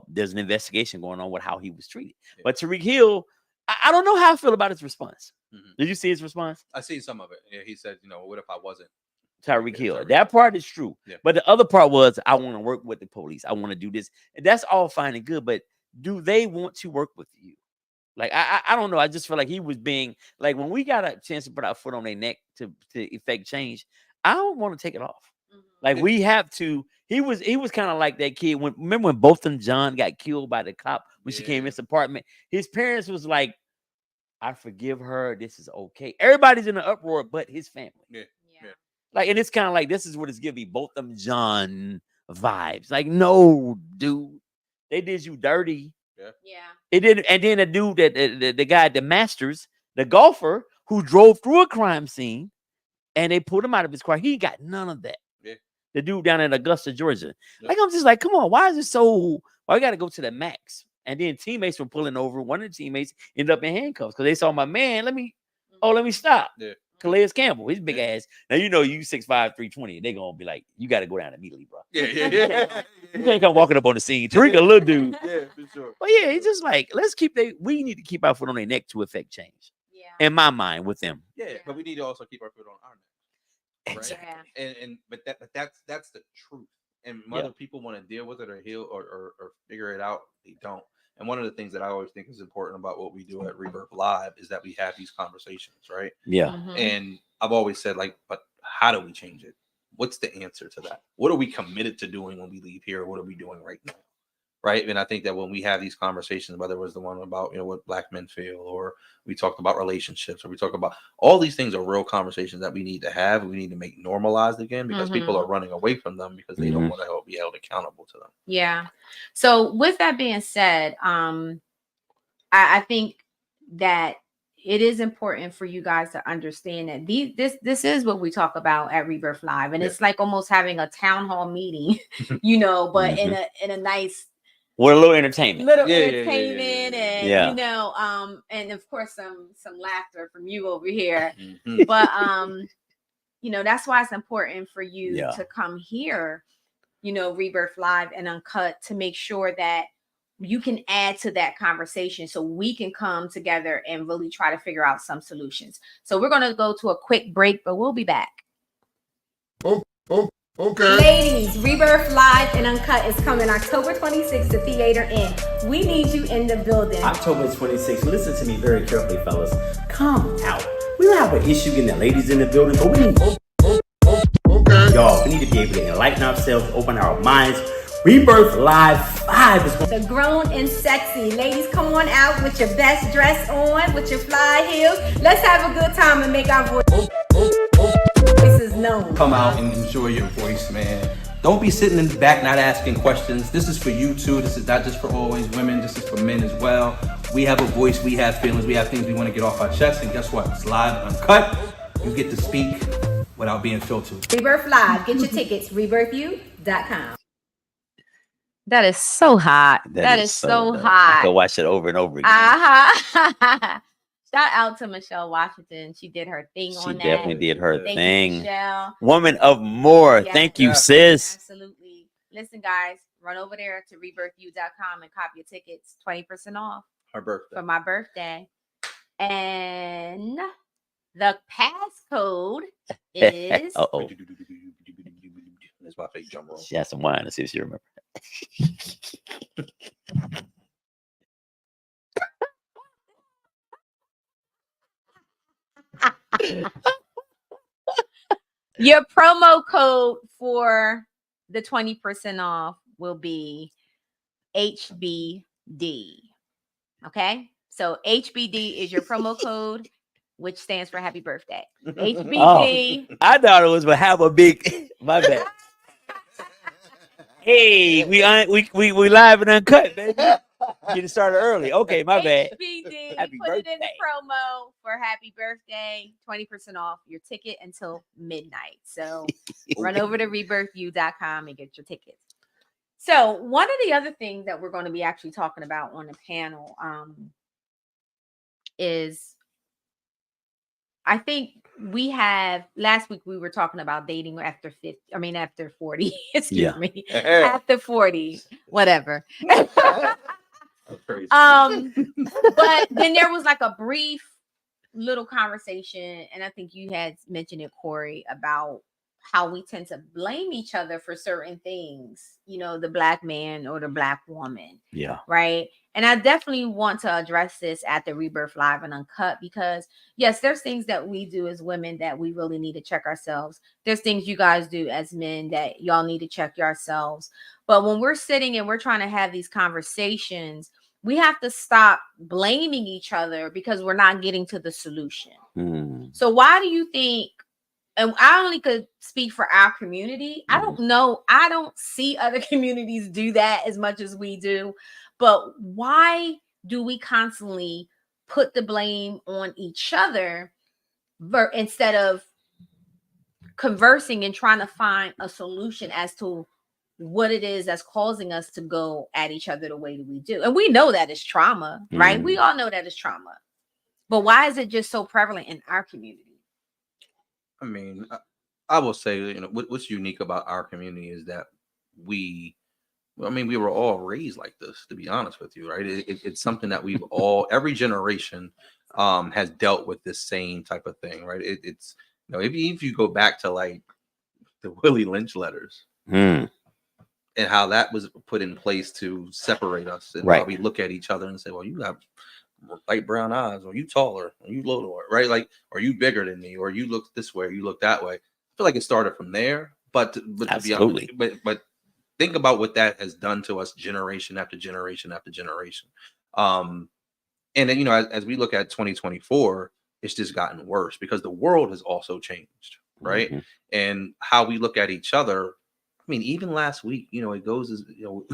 there's an investigation going on with how he was treated. But Tariq Hill, I don't know how I feel about his response. Did you see his response? I see some of it. Yeah, he said, you know, what if I wasn't Tariq Hill? That part is true. Yeah. But the other part was, I want to work with the police. I want to do this. And that's all fine and good. But do they want to work with you? Like, I don't know. I just feel like he was being, like, when we got a chance to put our foot on their neck to effect change, I don't want to take it off. Like, we have to. He was kind of like that kid. Remember when Botham Jean got killed by the cop when she came in his apartment? His parents was like, I forgive her. This is okay. Everybody's in an uproar, but his family. Yeah. Like, and it's kind of like, this is what it's giving Botham Jean vibes. Like, no, dude, they did you dirty. Yeah. It did. And then the dude the guy at the Masters, the golfer who drove through a crime scene, and they pulled him out of his car. He got none of that. Yeah. The dude down in Augusta, Georgia. Yeah. Like, I'm just like, come on, why is it so? Why we got to go to the max? And then teammates were pulling over. One of the teammates ended up in handcuffs because they saw my man. Let me stop. Yeah. Calais Campbell, his big ass. Now, you know, you 6'5", 320. They're going to be like, you got to go down immediately, bro. Yeah. You can't come walking up on the scene. Tariq, a little dude. Yeah, for sure. But yeah, he's just like, we need to keep our foot on their neck to affect change. Yeah. In my mind, with them. Yeah, but we need to also keep our foot on our neck. Right? Exactly. But that's the truth. And whether people want to deal with it or heal or figure it out, they don't. And one of the things that I always think is important about what we do at Rebirth Live is that we have these conversations, right? Yeah. And I've always said, like, but how do we change it? What's the answer to that? What are we committed to doing when we leave here? What are we doing right now? Right. And I think that when we have these conversations, whether it was the one about, you know, what black men feel, or we talked about relationships, or we talk about all these things are real conversations that we need to have. We need to make normalized again because people are running away from them because they don't want to be held accountable to them. Yeah. So with that being said, I think that it is important for you guys to understand that this is what we talk about at Rebirth Live. And it's like almost having a town hall meeting, you know, but in a nice, with a little entertainment, entertainment, and you know, and of course some laughter from you over here. But you know, that's why it's important for you to come here, you know, Rebirth Live and Uncut, to make sure that you can add to that conversation so we can come together and really try to figure out some solutions. So we're going to go to a quick break, but we'll be back. Okay. Ladies, Rebirth Live and Uncut is coming October 26th to Theater Inn. We need you in the building. October 26th. Listen to me very carefully, fellas. Come out. We don't have an issue getting the ladies in the building, but we need y'all. We need to be able to enlighten ourselves, open our minds. Rebirth Live 5 is The grown and sexy. Ladies, come on out with your best dress on, with your fly heels. Let's have a good time and make our voices known. Come out and enjoy your voice, man. Don't be sitting in the back not asking questions. This is for you too. This is not just for always women. This is for men as well. We have a voice. We have feelings. We have things we want to get off our chest. And guess what? It's live and uncut. You get to speak without being filtered. Rebirth Live. Get your tickets. RebirthU.com. That is so hot. That is so hot. I could watch it over and over again. Uh-huh. Shout out to Michelle Washington. She did her thing She on that. definitely did her Thank thing. you, Michelle. Woman of more. Yes. Thank you, Yeah. sis. Absolutely. Listen, guys, run over there to rebirthu.com and cop your tickets. 20% off Her birthday. for my birthday. And the passcode is Uh-oh. That's my fake drum roll. She has some wine. Let's see if she remembers. your promo code for the 20% off will be HBD. Okay, so HBD is your promo code, which stands for happy birthday. HBD. I thought it was to have a big. My bad. Hey, we live and uncut, baby. Getting started early. Okay, my bad. HBD. Happy Put it in the birthday. promo for happy birthday. 20% off your ticket until midnight. So run over to rebirthu.com and get your tickets. So one of the other things that we're going to be actually talking about on the panel is, I think we have, last week we were talking about dating after 40, excuse me, after 40, whatever. Crazy. But then there was like a brief little conversation, and I think you had mentioned it, Corey, about how we tend to blame each other for certain things, you know, the black man or the black woman. Yeah. Right. And I definitely want to address this at the Rebirth Live and Uncut, because yes, there's things that we do as women that we really need to check ourselves. There's things you guys do as men that y'all need to check yourselves. But when we're sitting and we're trying to have these conversations, we have to stop blaming each other because we're not getting to the solution. So why do you think, and I only could speak for our community, I don't know, I don't see other communities do that as much as we do, but why do we constantly put the blame on each other instead of conversing and trying to find a solution as to what it is that's causing us to go at each other the way that we do? And we know that is trauma, right? We all know that is trauma. But why is it just so prevalent in our community? I mean, I will say, you know, what's unique about our community is that we were all raised like this, to be honest with you, right? It's something that we've all, every generation has dealt with this same type of thing, right? It's, you know, if you go back to like the Willie Lynch letters and how that was put in place to separate us, and how we look at each other and say, well, you have light brown eyes, or you taller, or you lower, right? Like, or you bigger than me, or you look this way, or you look that way. I feel like it started from there, but to be honest, but think about what that has done to us generation after generation after generation. And then, you know, as we look at 2024, it's just gotten worse because the world has also changed, right? And how we look at each other. I mean, even last week, you know, it goes as, you know,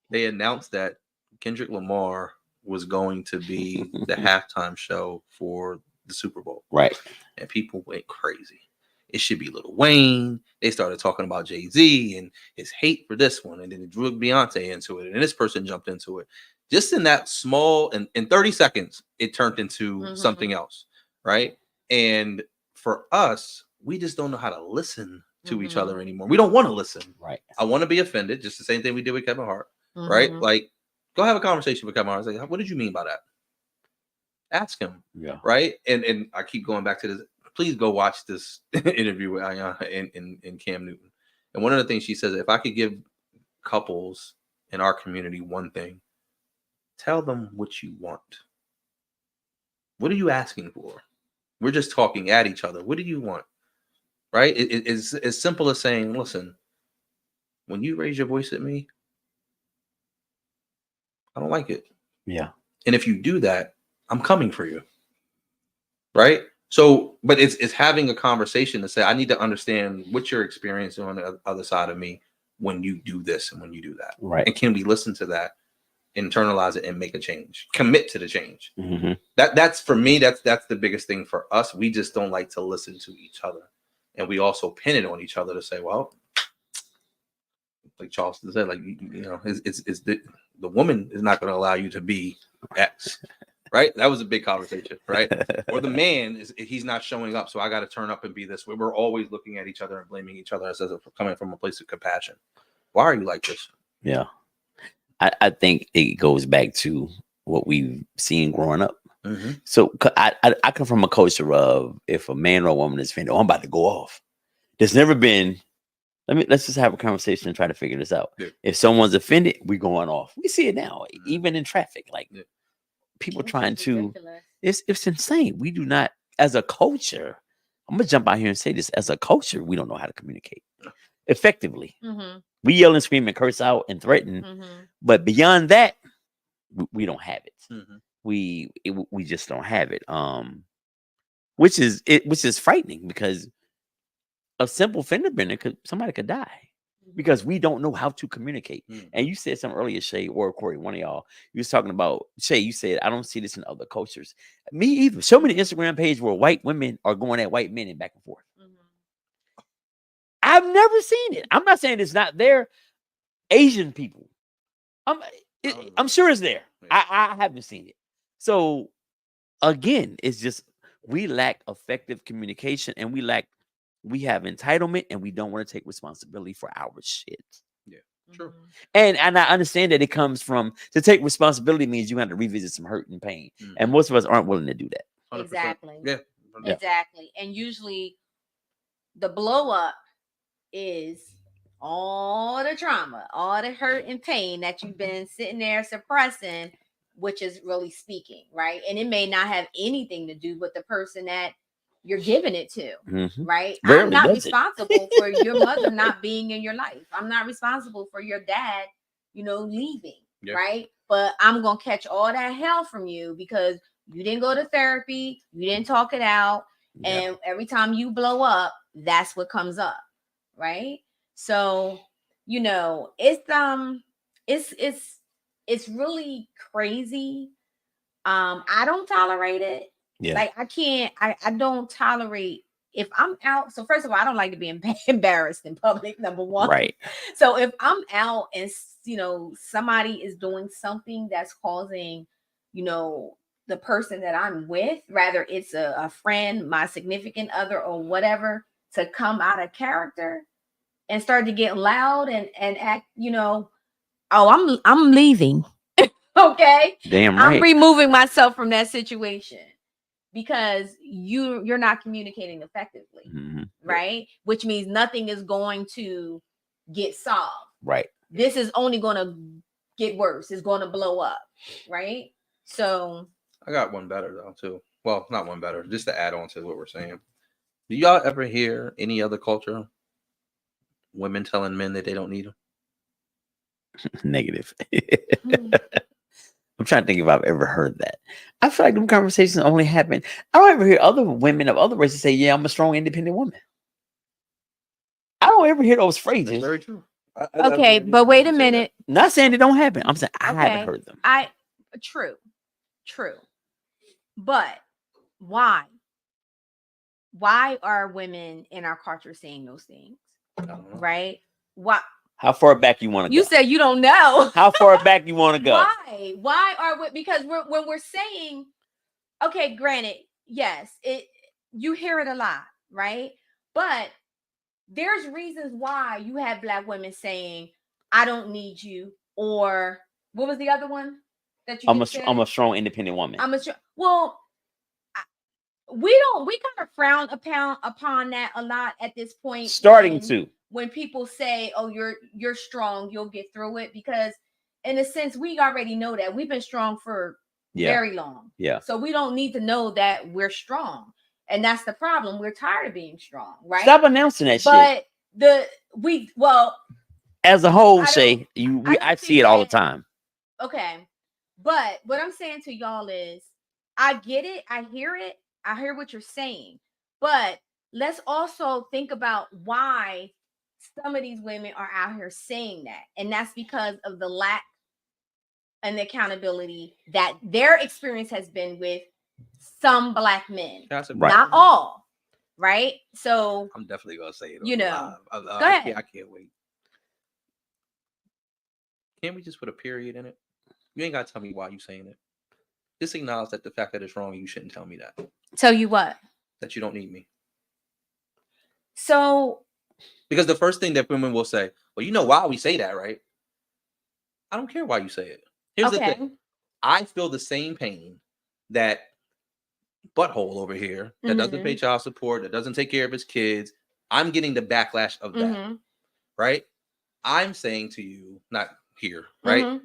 they announced that Kendrick Lamar was going to be the halftime show for the Super Bowl. Right. And people went crazy. It should be Lil Wayne. They started talking about Jay-Z and his hate for this one. And then it drew Beyonce into it. And this person jumped into it. Just in that small, in 30 seconds, it turned into something else. Right. And for us, we just don't know how to listen to each other anymore. We don't want to listen. Right. I want to be offended. Just the same thing we did with Kevin Hart. Right. Like, Go have a conversation with Kevin Hart. Say, what did you mean by that? Ask him. Yeah. Right. And I keep going back to this. Please go watch this interview with Ayana and Cam Newton. And one of the things she says, if I could give couples in our community one thing, tell them what you want. What are you asking for? We're just talking at each other. What do you want? Right? It's as simple as saying, listen, when you raise your voice at me, I don't like it. Yeah. And if you do that, I'm coming for you. Right? So, but it's having a conversation to say, I need to understand what you're experiencing on the other side of me when you do this and when you do that. Right. And can we listen to that, internalize it, and make a change? Commit to the change. Mm-hmm. That's for me, that's the biggest thing for us. We just don't like to listen to each other. And we also pin it on each other to say, well, like Charleston said, like, you know, it's the woman is not going to allow you to be X. Right? That was a big conversation, right? Or the man he's not showing up, so I got to turn up and be this way. We're always looking at each other and blaming each other as coming from a place of compassion. Why are you like this? Yeah. I think it goes back to what we've seen growing up. Mm-hmm. So I come from a culture of, if a man or a woman is offended, I'm about to go off. There's never been, let's just have a conversation and try to figure this out. Yeah. If someone's offended, we're going off. We see it now, even in traffic. Like, people trying to, it's insane. We do not, as a culture, I'm gonna jump out here and say this, as a culture, we don't know how to communicate effectively. Mm-hmm. We yell and scream and curse out and threaten, but beyond that, we don't have it. Mm-hmm. We just don't have it. Which is frightening, because a simple fender bender somebody could die. Because we don't know how to communicate. And you said something earlier, Shay or Corey, one of y'all, you was talking about, Shay, you said, I don't see this in other cultures. Me either. Show me the Instagram page where white women are going at white men and back and forth. Mm-hmm. I've never seen it. I'm not saying it's not there. Asian people, I'm sure it's there. I haven't seen it. So again, it's just, we lack effective communication, and we have entitlement, and we don't want to take responsibility for our shit. Yeah, true. And I understand that it comes from, to take responsibility means you have to revisit some hurt and pain. Mm-hmm. And most of us aren't willing to do that. 100%. Exactly. Yeah. Exactly. And usually the blow up is all the trauma, all the hurt and pain that you've been sitting there suppressing, which is really speaking, right? And it may not have anything to do with the person that you're giving it to, right? Rarely I'm not responsible for your mother not being in your life. I'm not responsible for your dad, leaving, right? But I'm gonna catch all that hell from you because you didn't go to therapy, you didn't talk it out, and every time you blow up, that's what comes up, right? So, it's really crazy. I don't tolerate it. Yeah. Like, I don't tolerate, if I'm out. So first of all, I don't like to be embarrassed in public, number one. Right. So if I'm out and, somebody is doing something that's causing, the person that I'm with, rather it's a friend, my significant other, or whatever, to come out of character and start to get loud and act, I'm leaving. Okay. Damn right. I'm removing myself from that situation. Because you're not communicating effectively, right? Which means nothing is going to get solved. Right. This is only going to get worse. It's going to blow up, right? So I got one better though too. Well, not one better, just to add on to what we're saying. Do y'all ever hear any other culture women telling men that they don't need them? Negative. I'm trying to think if I've ever heard that. I feel like them conversations only happen. I don't ever hear other women of other races say, yeah, I'm a strong, independent woman. I don't ever hear those phrases. That's very true. Okay, but wait a minute. Not saying it don't happen. I'm saying I haven't heard them. True. But why? Why are women in our culture saying those things? Right? Why? How far back you want to go? You said you don't know. How far back you want to go? Why? Why are we? Because when we're saying, okay, granted, yes, you hear it a lot, right? But there's reasons why you have Black women saying, I don't need you, or What was the other one that you I'm just said? a strong, independent woman. Well, we kind of frown upon that a lot at this point. When people say, "Oh, you're strong, you'll get through it," because in a sense, we already know that we've been strong for very long. Yeah. So we don't need to know that we're strong, and that's the problem. We're tired of being strong, right? Stop announcing that shit. But as a whole, I see it all the time. Okay, but what I'm saying to y'all is, I get it, I hear what you're saying, but let's also think about why some of these women are out here saying that, and that's because of the lack and the accountability that their experience has been with some Black men. Not all, right? So I'm definitely gonna say it. You know, go ahead. I can't wait. Can't we just put a period in it? You ain't gotta tell me why you saying it. Just acknowledge that the fact that it's wrong, you shouldn't tell me that. Tell you what? That you don't need me. So, because the first thing that women will say, well, you know why we say that, right? I don't care why you say it. Here's the thing. I feel the same pain that butthole over here that doesn't pay child support, that doesn't take care of his kids. I'm getting the backlash of that, right? I'm saying to you, not here, right?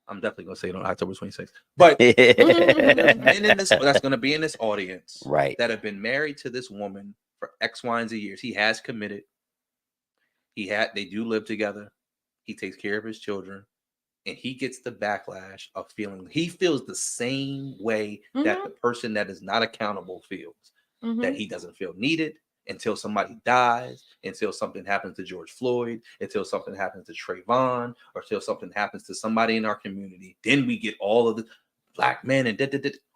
I'm definitely going to say it on October 26th. But men in this, that's going to be in this audience, right, that have been married to this woman for X, Y, and Z years. He has committed. They do live together. He takes care of his children. And he gets the backlash of he feels the same way that the person that is not accountable feels, that he doesn't feel needed until somebody dies, until something happens to George Floyd, until something happens to Trayvon, or until something happens to somebody in our community. Then we get all of the Black men and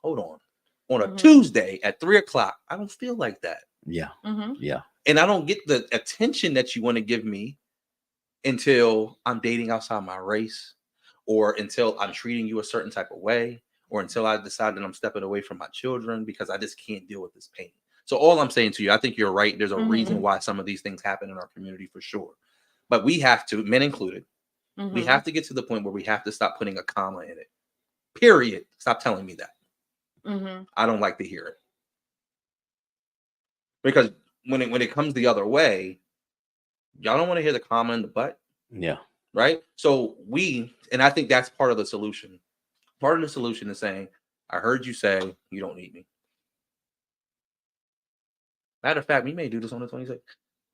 hold on a Tuesday at 3:00. I don't feel like that. Yeah. And I don't get the attention that you want to give me until I'm dating outside my race, or until I'm treating you a certain type of way, or until I decide that I'm stepping away from my children because I just can't deal with this pain. So all I'm saying to you, I think you're right. There's a reason why some of these things happen in our community for sure. But we have to, men included, we have to get to the point where we have to stop putting a comma in it. Period. Stop telling me that. I don't like to hear it. Because when it comes the other way, y'all don't want to hear the comma in the butt. Yeah. Right? So and I think that's part of the solution. Part of the solution is saying, I heard you say you don't need me. Matter of fact, we may do this on the 26th.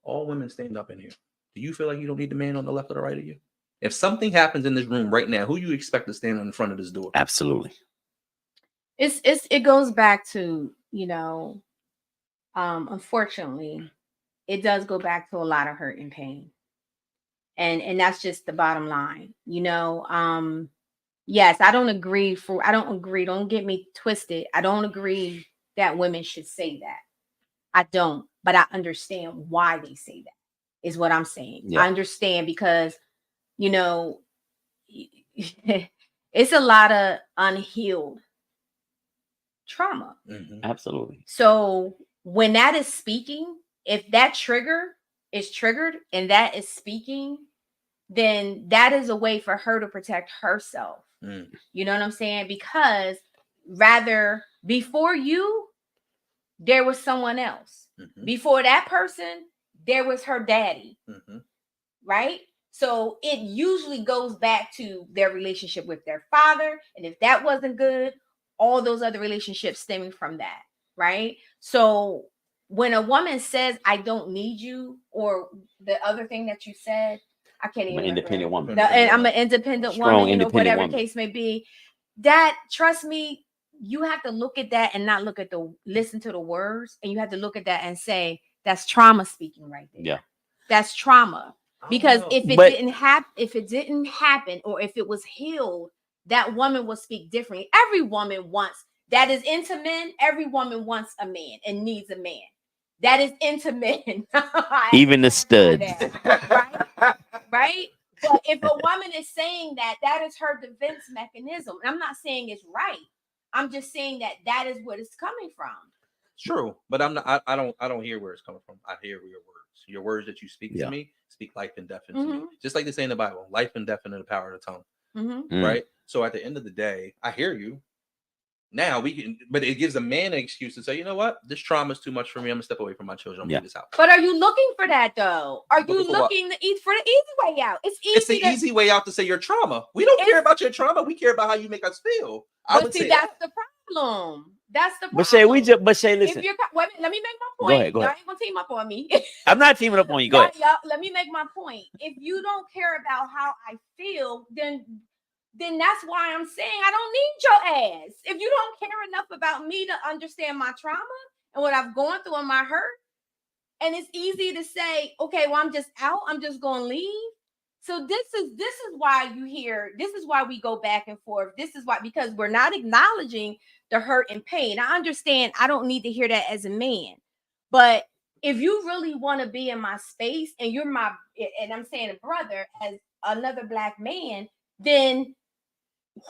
All women stand up in here. Do you feel like you don't need the man on the left or the right of you? If something happens in this room right now, who you expect to stand in front of this door? Absolutely. It goes back to, unfortunately, it does go back to a lot of hurt and pain. And that's just the bottom line, yes, I don't agree. Don't get me twisted. I don't agree that women should say that. I don't, but I understand why they say that, is what I'm saying. Yeah. I understand because, it's a lot of unhealed trauma. Absolutely. So when that is speaking, if that trigger is triggered and that is speaking, then that is a way for her to protect herself. You know what I'm saying? Because rather before you, there was someone else. Before that person, there was her daddy. Right? So it usually goes back to their relationship with their father. And if that wasn't good, all those other relationships stemming from that. Right? So when a woman says, I don't need you, or the other thing that you said, I can't even. I'm an independent woman. I'm an independent Strong, woman, whatever woman. Case may be. That, trust me, you have to look at that and not listen to the words. And you have to look at that and say, that's trauma speaking right there. Yeah. That's trauma. Because if it didn't happen, or if it was healed, that woman will speak differently. Every woman that is into men, every woman wants a man and needs a man. That is into men. Even the studs. Right? But if a woman is saying that is her defense mechanism. I'm not saying it's right. I'm just saying that is what it's coming from. True, but I'm not. I don't hear where it's coming from. I hear your words. Your words that you speak to me speak life and death into me. Just like they say in the Bible, life and death and the power of the tongue. right? So at the end of the day, I hear you. Now we can, but it gives a man an excuse to say, you know what, this trauma is too much for me. I'm gonna step away from my children. I'm gonna leave this out. But are you looking for that though? Are you looking to eat for the easy way out? It's easy. It's the easy way out to say your trauma. We don't care about your trauma. We care about how you make us feel. But see, that's the problem. That's the problem. But Shay, listen. If you're, wait, let me make my point. Go ahead. Y'all ain't gonna team up on me. I'm not teaming up on you. Go ahead. Y'all, let me make my point. If you don't care about how I feel, then that's why I'm saying I don't need your ass. If you don't care enough about me to understand my trauma and what I've gone through and my hurt, and it's easy to say, okay, well, I'm just out. I'm just gonna leave. So this is why you hear. This is why we go back and forth. This is why, because we're not acknowledging the hurt and pain. I understand. I don't need to hear that as a man, but if you really want to be in my space and you're my, and I'm saying a brother as another Black man, then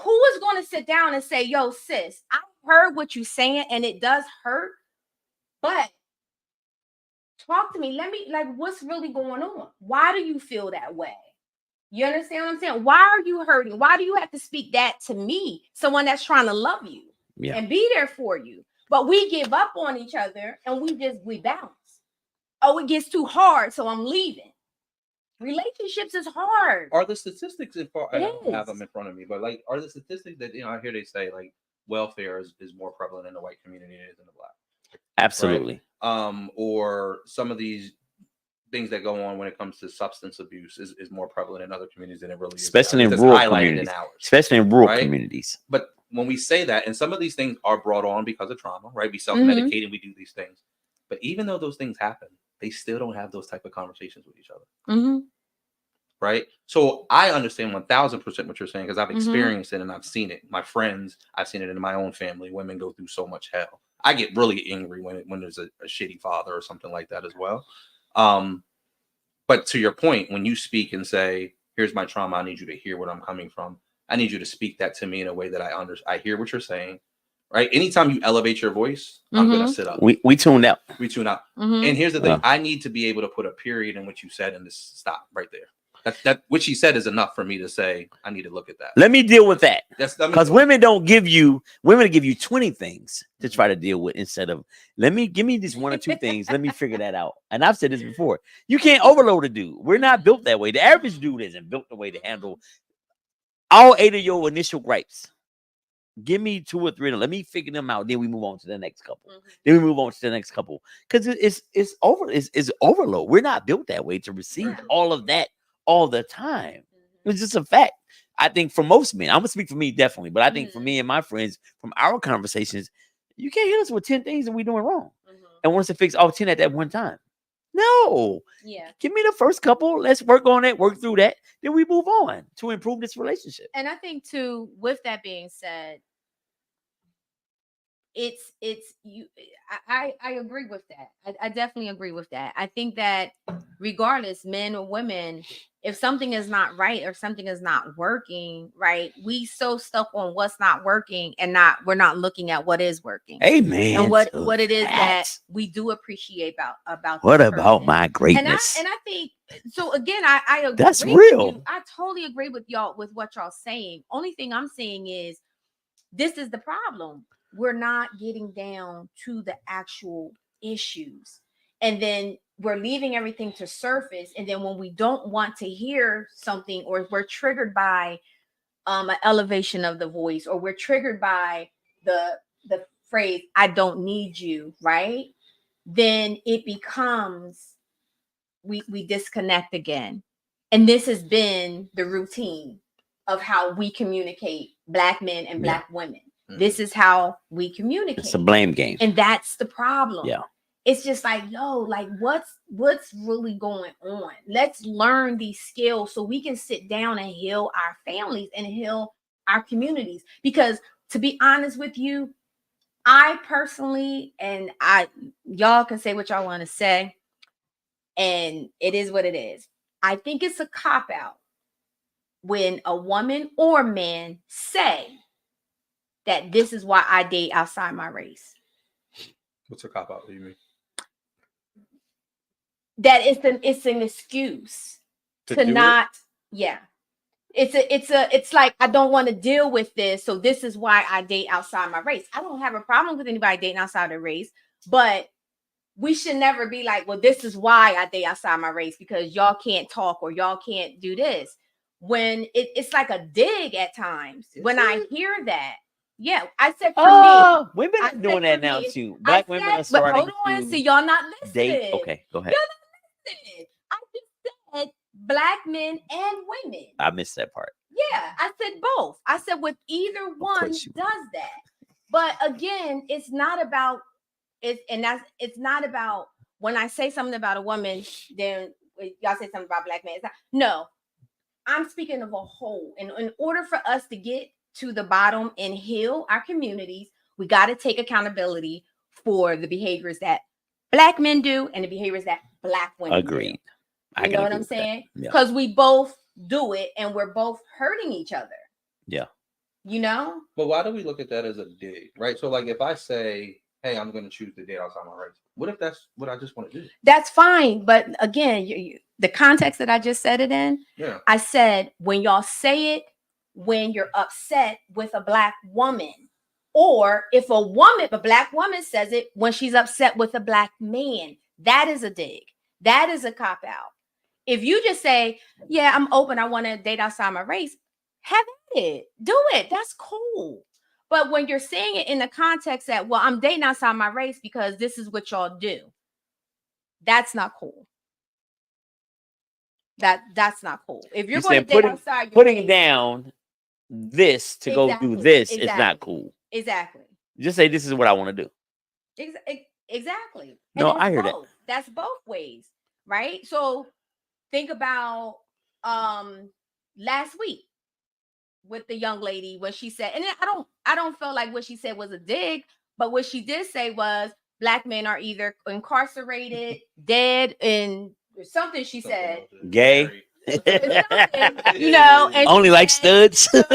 who is going to sit down and say, yo, sis, I heard what you're saying and it does hurt, but talk to me. Let me, like, what's really going on? Why do you feel that way? You understand what I'm saying? Why are you hurting? Why do you have to speak that to me? Someone that's trying to love you and be there for you. But we give up on each other and we bounce. Oh, it gets too hard, so I'm leaving. Relationships is hard. Are the statistics I don't have them in front of me, but like, are the statistics that, I hear they say like welfare is more prevalent in the white community than it is in the Black? Absolutely. Right? Or some of these things that go on when it comes to substance abuse is more prevalent in other communities than it really is. Especially in rural communities. Especially in rural communities. But when we say that, and some of these things are brought on because of trauma, right? We self-medicate and we do these things. But even though those things happen, they still don't have those type of conversations with each other. Right? So I understand 1000% what you're saying, because I've experienced it and I've seen it. My friends, I've seen it in my own family. Women go through so much hell. I get really angry when there's a shitty father or something like that as well. But to your point, when you speak and say, here's my trauma, I need you to hear where I'm coming from. I need you to speak that to me in a way that I hear what you're saying. Right? Anytime you elevate your voice, I'm gonna sit up. We tune out. We tune out. And here's the thing: I need to be able to put a period in what you said and just stop right there. That what she said is enough for me to say I need to look at that. Let me deal with that. Because women give you 20 things to try to deal with instead of give me these 1 or 2 things. Let me figure that out. And I've said this before: you can't overload a dude. We're not built that way. The average dude isn't built the way to handle all 8 of your initial gripes. Give me 2 or 3. Let me figure them out. Then we move on to the next couple. Because it's overload. We're not built that way to receive all of that all the time. It's just a fact. I think for most men, I'm gonna speak for me definitely, but I think for me and my friends from our conversations, you can't hit us with 10 things that we're doing wrong and want us to fix all 10 at that one time. No. Yeah. Give me the first couple. Let's work on it, work through that. Then we move on to improve this relationship. And I think too, with that being said, I agree with that. I definitely agree with that. I think that regardless, men or women, if something is not right or something is not working, right, we so stuck on what's not working and we're not looking at what is working. Amen. And what it is that we do appreciate about what about my greatness? And I think so. Again, I agree. That's real. With you. I totally agree with y'all with what y'all saying. Only thing I'm saying is this is the problem. We're not getting down to the actual issues. And then we're leaving everything to surface. And then when we don't want to hear something, or we're triggered by an elevation of the voice, or we're triggered by the phrase, I don't need you, right? Then it becomes, we disconnect again. And this has been the routine of how we communicate, Black men and Black women. This is how we communicate. It's a blame game. And that's the problem. Yeah. It's just like, yo, like what's really going on? Let's learn these skills so we can sit down and heal our families and heal our communities. Because to be honest with you, I personally, and y'all can say what y'all want to say, and it is what it is. I think it's a cop-out when a woman or man say that this is why I date outside my race. What's a cop out? What do you mean? That it's an excuse to not, it's like, I don't want to deal with this, so this is why I date outside my race. I don't have a problem with anybody dating outside their race, but we should never be like, well, this is why I date outside my race, because y'all can't talk or y'all can't do this. When it's like a dig at times. When I hear that, yeah, I said for me, women are doing that now too. Black women are starting. But hold on, so y'all not listening. Date. Okay, go ahead. Y'all not listening. I just said black men and women. I missed that part. Yeah, I said both. I said with either one does that. But again, it's not about it, and it's not about when I say something about a woman, then y'all say something about black men. It's not, no, I'm speaking of a whole. And in order for us to get to the bottom and heal our communities, we got to take accountability for the behaviors that black men do and the behaviors that black women Agreed. do. You know what I'm saying? Because we both do it and we're both hurting each other. Yeah. You know? But why do we look at that as a dig, right? So like if I say, hey, I'm going to choose to date outside my race, what if that's what I just want to do? That's fine. But again, the context that I just said it in, I said, when y'all say it, when you're upset with a black woman, or if a black woman says it when she's upset with a black man, that is a dig. That is a cop out. If you just say, yeah, I'm open, I want to date outside my race, have it, do it. That's cool. But when you're saying it in the context that, well, I'm dating outside my race because this is what y'all do, that's not cool. That's not cool. If you're going to date outside your putting race, down this to go do this is not cool. Exactly. Just say this is what I want to do. Exactly. No, I hear that. That's both ways, right? So think about last week with the young lady when she said, and I don't feel like what she said was a dig, but what she did say was black men are either incarcerated, dead, and something she said, gay. You know, and only like studs. You know,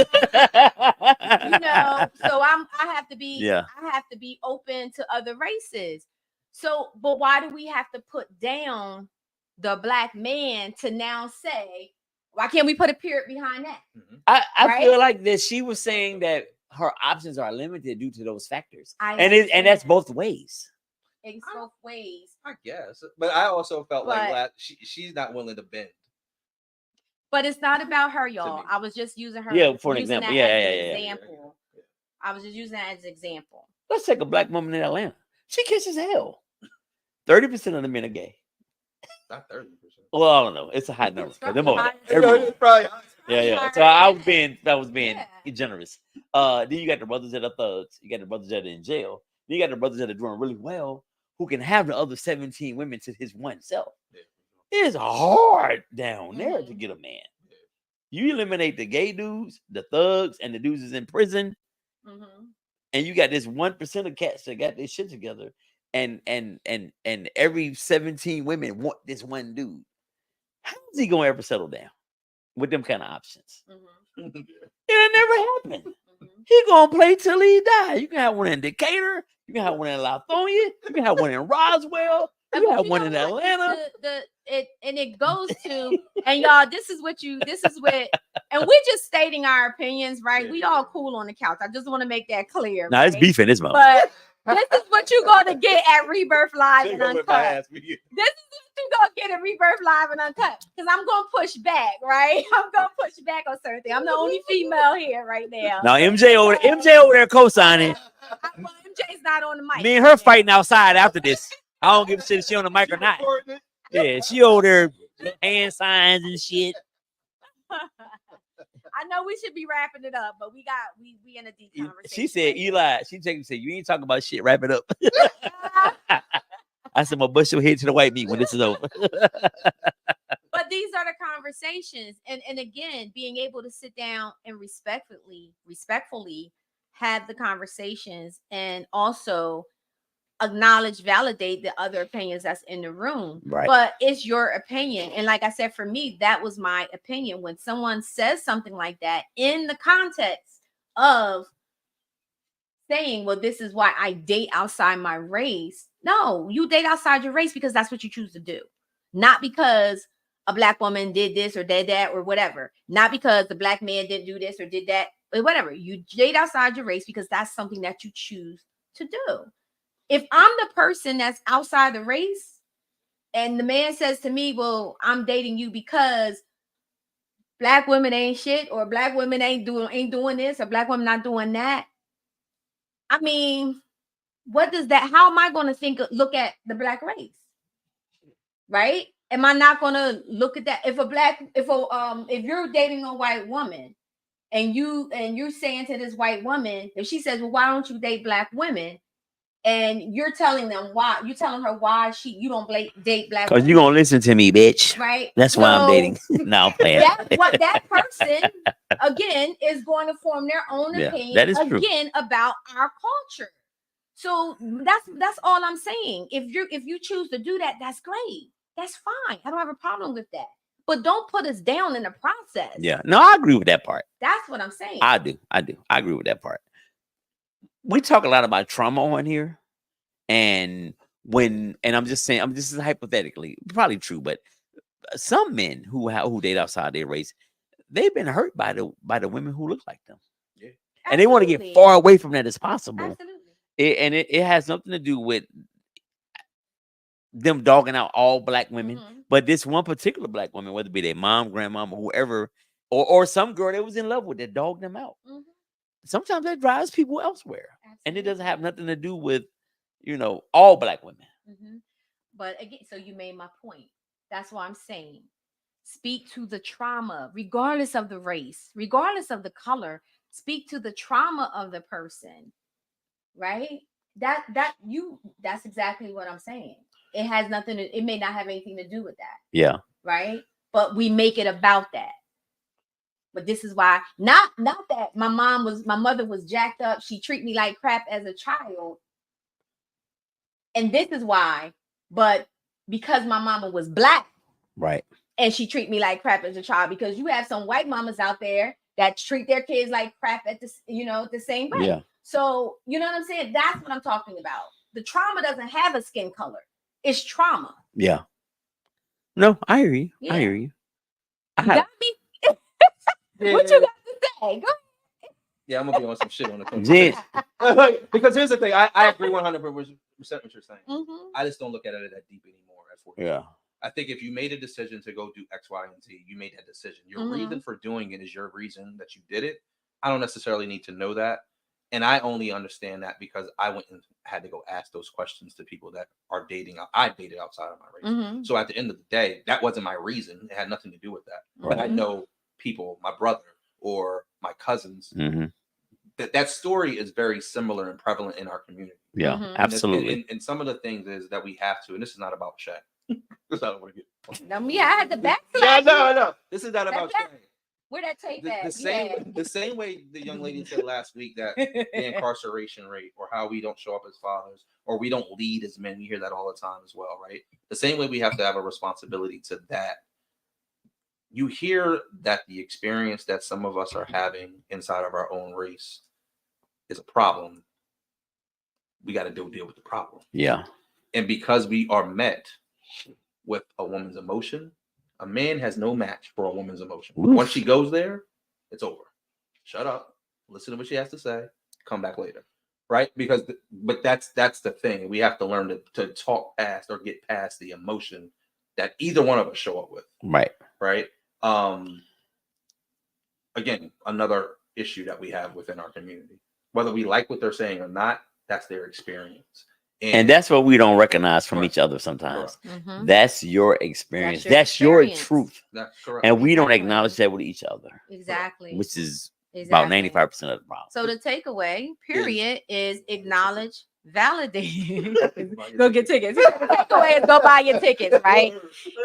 so I have to be open to other races. So, but why do we have to put down the black man to now say, why can't we put a period behind that? I feel like that she was saying that her options are limited due to those factors, and that's both ways. It's both ways, I guess. But I also felt like she's not willing to bend. But it's not about her, y'all. I was just using her. Yeah, for an example. Example. I was just using that as an example. Let's take a black woman in Atlanta. She kisses hell. 30% of the men are gay. Not 30%. Well, I don't know. It's a high number. It's probably yeah. So I was being generous. Then you got the brothers that are thugs. You got the brothers that are in jail. Then you got the brothers that are doing really well, who can have the other 17 women to his one self. It's hard down there to get a man. You eliminate the gay dudes, the thugs, and the dudes is in prison, and you got this 1% of cats that got their shit together, and every 17 women want this one dude. How is he gonna ever settle down with them kind of options? It'll never happen. He gonna play till he die. You can have one in Decatur. You can have one in Latonia. You can have one in Roswell. You can have one in Atlanta. It goes to, and y'all, this is what, and we're just stating our opinions, right? We all cool on the couch. I just want to make that clear. Nah, it's beef in this moment. But this is what you're going to get at Rebirth Live and Uncut. This is what you're going to get at Rebirth Live and Uncut. Because I'm going to push back, right? I'm going to push back on certain things. I'm the only female here right now. Now, MJ over there co-signing. Well, MJ's not on the mic. Me and her fighting outside after this. I don't give a shit if she on the mic or not. Yeah, she over there hand signs and shit. I know we should be wrapping it up, but we in a deep conversation. She said, Eli, she said, you ain't talking about shit, wrap it up. I said, my bust your head to the white meat when this is over. But these are the conversations. And again, being able to sit down and respectfully have the conversations and also acknowledge, validate the other opinions that's in the room. Right. But it's your opinion. And like I said, for me, that was my opinion. When someone says something like that in the context of saying, well, this is why I date outside my race. No, you date outside your race because that's what you choose to do. Not because a black woman did this or did that or whatever. Not because the black man didn't do this or did that, but whatever. You date outside your race because that's something that you choose to do. If I'm the person that's outside the race and the man says to me, well, I'm dating you because black women ain't shit, or black women ain't doing this, or black women not doing that. I mean, what does that, how am I going to look at the black race? Right? Am I not going to look at that? If you're dating a white woman and you're saying to this white woman, if she says, well, why don't you date black women? And you're telling her why you don't date black women. Because you're going to listen to me, bitch. Right? That's why I'm dating. No, I'm playing. That person, again, is going to form their own opinion, that is true. Again, about our culture. So that's all I'm saying. If you choose to do that, that's great. That's fine. I don't have a problem with that. But don't put us down in the process. Yeah. No, I agree with that part. That's what I'm saying. I do. I agree with that part. We talk a lot about trauma on here. And I'm just saying, this is hypothetically probably true, but some men who date outside their race, they've been hurt by the women who look like them. Yeah. And they want to get far away from that as possible. Absolutely. It has something to do with them dogging out all black women, but this one particular black woman, whether it be their mom, grandmama, whoever, or some girl that was in love with that dogged them out. Sometimes that drives people elsewhere. Absolutely. And it doesn't have nothing to do with, all black women. But again, so you made my point. That's why I'm saying, speak to the trauma, regardless of the race, regardless of the color. Speak to the trauma of the person, right? That's exactly what I'm saying. It has nothing. It may not have anything to do with that. Yeah. Right. But we make it about that. But this is why, not that my mother was jacked up. She treated me like crap as a child. And this is why, but because my mama was black, right, and she treated me like crap as a child, because you have some white mamas out there that treat their kids like crap at the same way. Yeah. So you know what I'm saying? That's what I'm talking about. The trauma doesn't have a skin color. It's trauma. Yeah. No, I hear you. Yeah. I hear you. Got me. What you got to say? Go ahead. Yeah, I'm gonna be on some shit on the conversation. Because here's the thing, I agree 100% what you're saying. I just don't look at it that deep anymore. Yeah. I think if you made a decision to go do X, Y, and Z, you made that decision. Your reason for doing it is your reason that you did it. I don't necessarily need to know that. And I only understand that because I went and had to go ask those questions to people that are dating. I dated outside of my race. So at the end of the day, that wasn't my reason. It had nothing to do with that. But I know people, my brother or my cousins, that story is very similar and prevalent in our community. Yeah, absolutely. And some of the things is that we have to, and this is not about Shaq. This is not what I get. I had the back. No. This is not about Shaq. Where that tape at? The same way the young lady said last week that the incarceration rate, or how we don't show up as fathers, or we don't lead as men. We hear that all the time as well, right? The same way we have to have a responsibility to that. You hear that the experience that some of us are having inside of our own race is a problem. We got to deal with the problem. Yeah. And because we are met with a woman's emotion, a man has no match for a woman's emotion. Oof. Once she goes there, it's over. Shut up. Listen to what she has to say. Come back later. Right? But that's the thing. We have to learn to talk past or get past the emotion that either one of us show up with. Right. Right. Again, another issue that we have within our community. Whether we like what they're saying or not, that's their experience. And that's what we don't recognize from each other sometimes. That's your experience. That's your truth. That's correct. And we don't acknowledge that with each other. Exactly. Which is about 95% of the problem. So the takeaway, period, is acknowledge, validate. Go get tickets. The takeaway is go buy your tickets, right?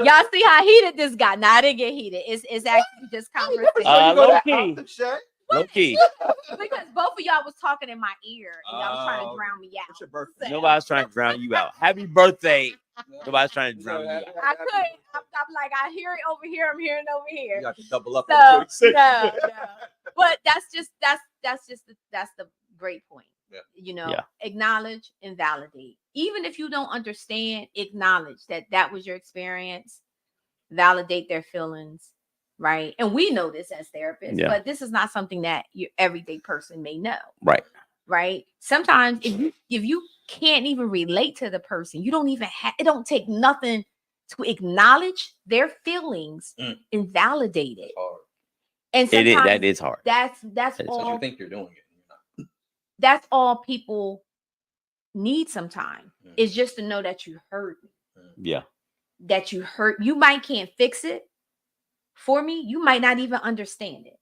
Y'all see how heated this got. Now I didn't get heated. It's actually just conversation. Low key. Because both of y'all was talking in my ear and y'all was trying to drown me out. What's your birthday? Nobody's trying to drown you out. Happy birthday. Nobody's trying to drown you out. I couldn't. I'm like, I hear it over here. I'm hearing it over here. You got to double up. So, no. But that's the great point. Yeah. Acknowledge and validate. Even if you don't understand, acknowledge that was your experience. validate their feelings, right? And we know this as therapists, but this is not something that your everyday person may know. Right. Sometimes if you can't even relate to the person, you don't even it don't take nothing to acknowledge their feelings and validate it. And sometimes that is hard. That's all you think you're doing it. That's all people need sometimes is just to know that you heard me. Yeah. That you heard. You might can't fix it for me. You might not even understand it.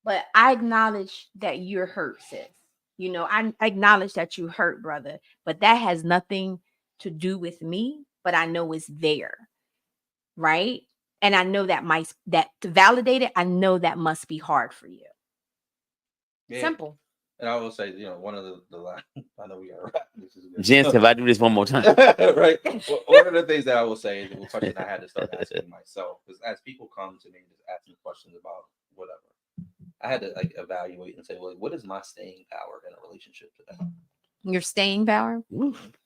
But I acknowledge that you're hurt, sis. You know, I acknowledge that you hurt, brother. But that has nothing to do with me. But I know it's there. Right? And I know that to validate it, I know that must be hard for you. Yeah. Simple. And I will say, you know, one of the last, I know we got to wrap. This is good. Gents, if I do this one more time. Right. Well, one of the things that I will say is a question I had to start asking myself, because as people come to me and just ask me questions about whatever, I had to like evaluate and say, well, what is my staying power in a relationship today? Your staying power?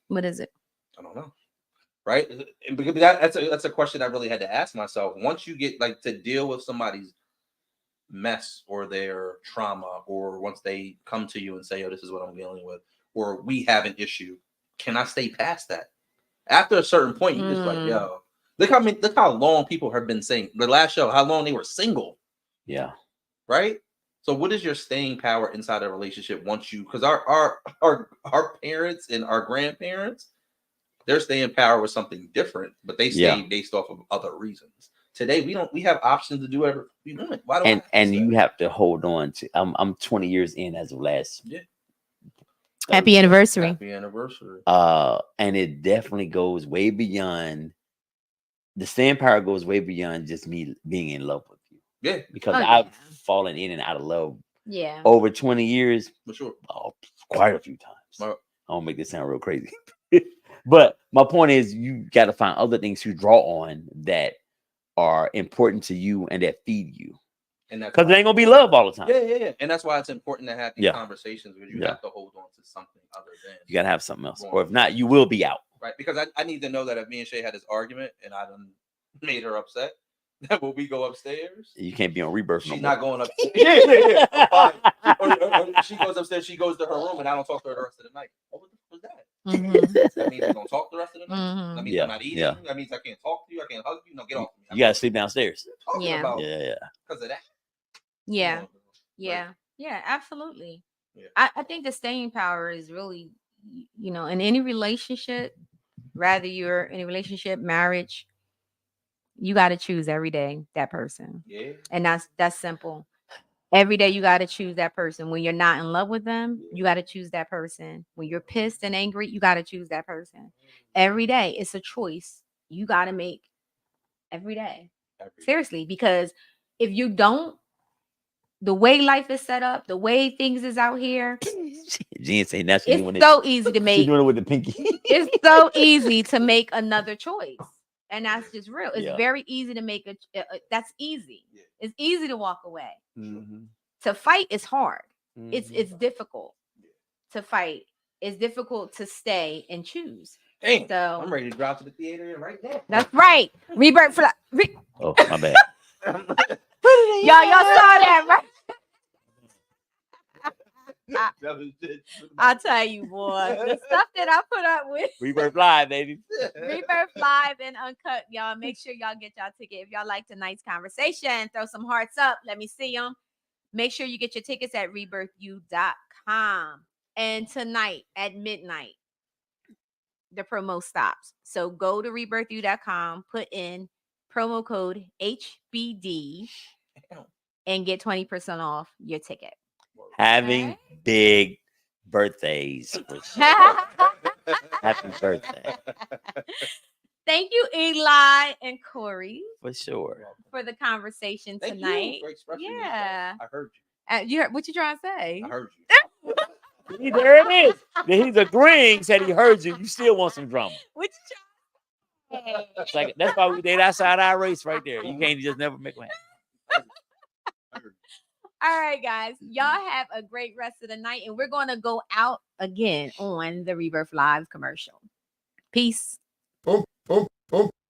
What is it? I don't know. Right? And because that's a question I really had to ask myself. Once you get like to deal with somebody's mess or their trauma, or once they come to you and say, oh, this is what I'm dealing with, or we have an issue, can I stay past that? After a certain point, you just like, yo, look how long people have been saying the last show, how long they were single. Yeah. Right? So what is your staying power inside a relationship once you, because our parents and our grandparents, their staying power was something different, but they stayed based off of other reasons. Today we have options to do whatever we want. Why do and you have to hold on to. I'm 20 years in as of last. Yeah. Happy anniversary. Happy anniversary. And it definitely goes way beyond. The staying power goes way beyond just me being in love with you. Yeah. Because I've fallen in and out of love. Yeah. Over 20 years. For sure. Quite a few times. I don't make this sound real crazy. But my point is, you got to find other things to draw on that are important to you and that feed you. And that's because it ain't gonna be love all the time. Yeah. And that's why it's important to have these conversations, because you have to hold on to something other than you gotta have something else. Or if not, you will be out. Right. Because I need to know that if me and Shay had this argument and I done made her upset, that when we go upstairs, you can't be on Rebirth. She's not going upstairs. Yeah. Or she goes upstairs, she goes to her room, and I don't talk to her the rest of the night. Oh, what the fuck was that? That means we don't talk the rest of the night. That means I'm not eating. That means I can't talk to you. I can't hug you. No, get off me. You gotta sleep downstairs. Yeah. Because of that. Yeah. Yeah, absolutely. Yeah. I think the staying power is really, you know, in any relationship, rather you're in a relationship, marriage, you got to choose every day that person. Yeah. And that's simple. Every day you got to choose that person. When you're not in love with them, you got to choose that person. When you're pissed and angry, you got to choose that person. Every day. It's a choice you got to make every day. Seriously, because if you don't, the way life is set up, the way things is out here, it's so easy to make. She's doing it with the pinky. It's so easy to make another choice. And that's just real. It's very easy to make that's easy. Yeah. It's easy to walk away. Mm-hmm. To fight is hard. Mm-hmm. It's difficult to fight. It's difficult to stay and choose. Dang, so I'm ready to drop to the theater right now. That's right. Rebirth for Oh, my bad. Y'all saw that, right? I'll tell you, boy, the stuff that I put up with. Rebirth Live, baby. Rebirth Live and Uncut, y'all. Make sure y'all get y'all ticket. If y'all like tonight's conversation, throw some hearts up. Let me see them. Make sure you get your tickets at rebirthu.com. And tonight at midnight, the promo stops. So go to rebirthu.com, put in promo code HBD, and get 20% off your ticket. Having big birthdays. Happy birthday. Thank you, Eli and Corey. For sure. For the conversation tonight. Yeah. I heard you. You heard, what you trying to say? I heard you. See, there it is. He's agreeing, said he heard you. You still want some drama. What you trying to say? It's like, that's why we date outside our race right there. You can't just never make one happen. All right, guys. Y'all have a great rest of the night. And we're going to go out again on the Rebirth Live commercial. Peace.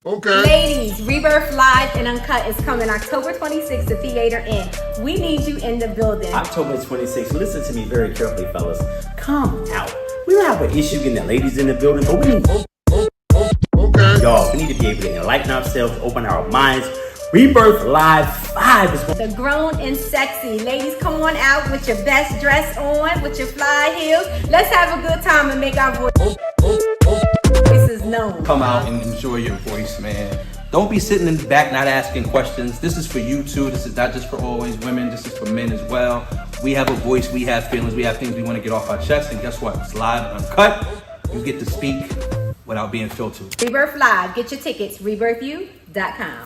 Okay. Ladies, Rebirth Live and Uncut is coming October 26th to Theater Inn. We need you in the building. October 26th. Listen to me very carefully, fellas. Come out. We don't have an issue getting the ladies in the building, but we need Okay. y'all. We need to be able to enlighten ourselves, open our minds. Rebirth Live 5 is going. The grown and sexy. Ladies, come on out with your best dress on, with your fly heels. Let's have a good time and make our voices known. Come out and enjoy your voice, man. Don't be sitting in the back not asking questions. This is for you too. This is not just for always women. This is for men as well. We have a voice. We have feelings. We have things we want to get off our chest. And guess what? It's live and uncut. You get to speak without being filtered. Rebirth Live. Get your tickets. RebirthU.com.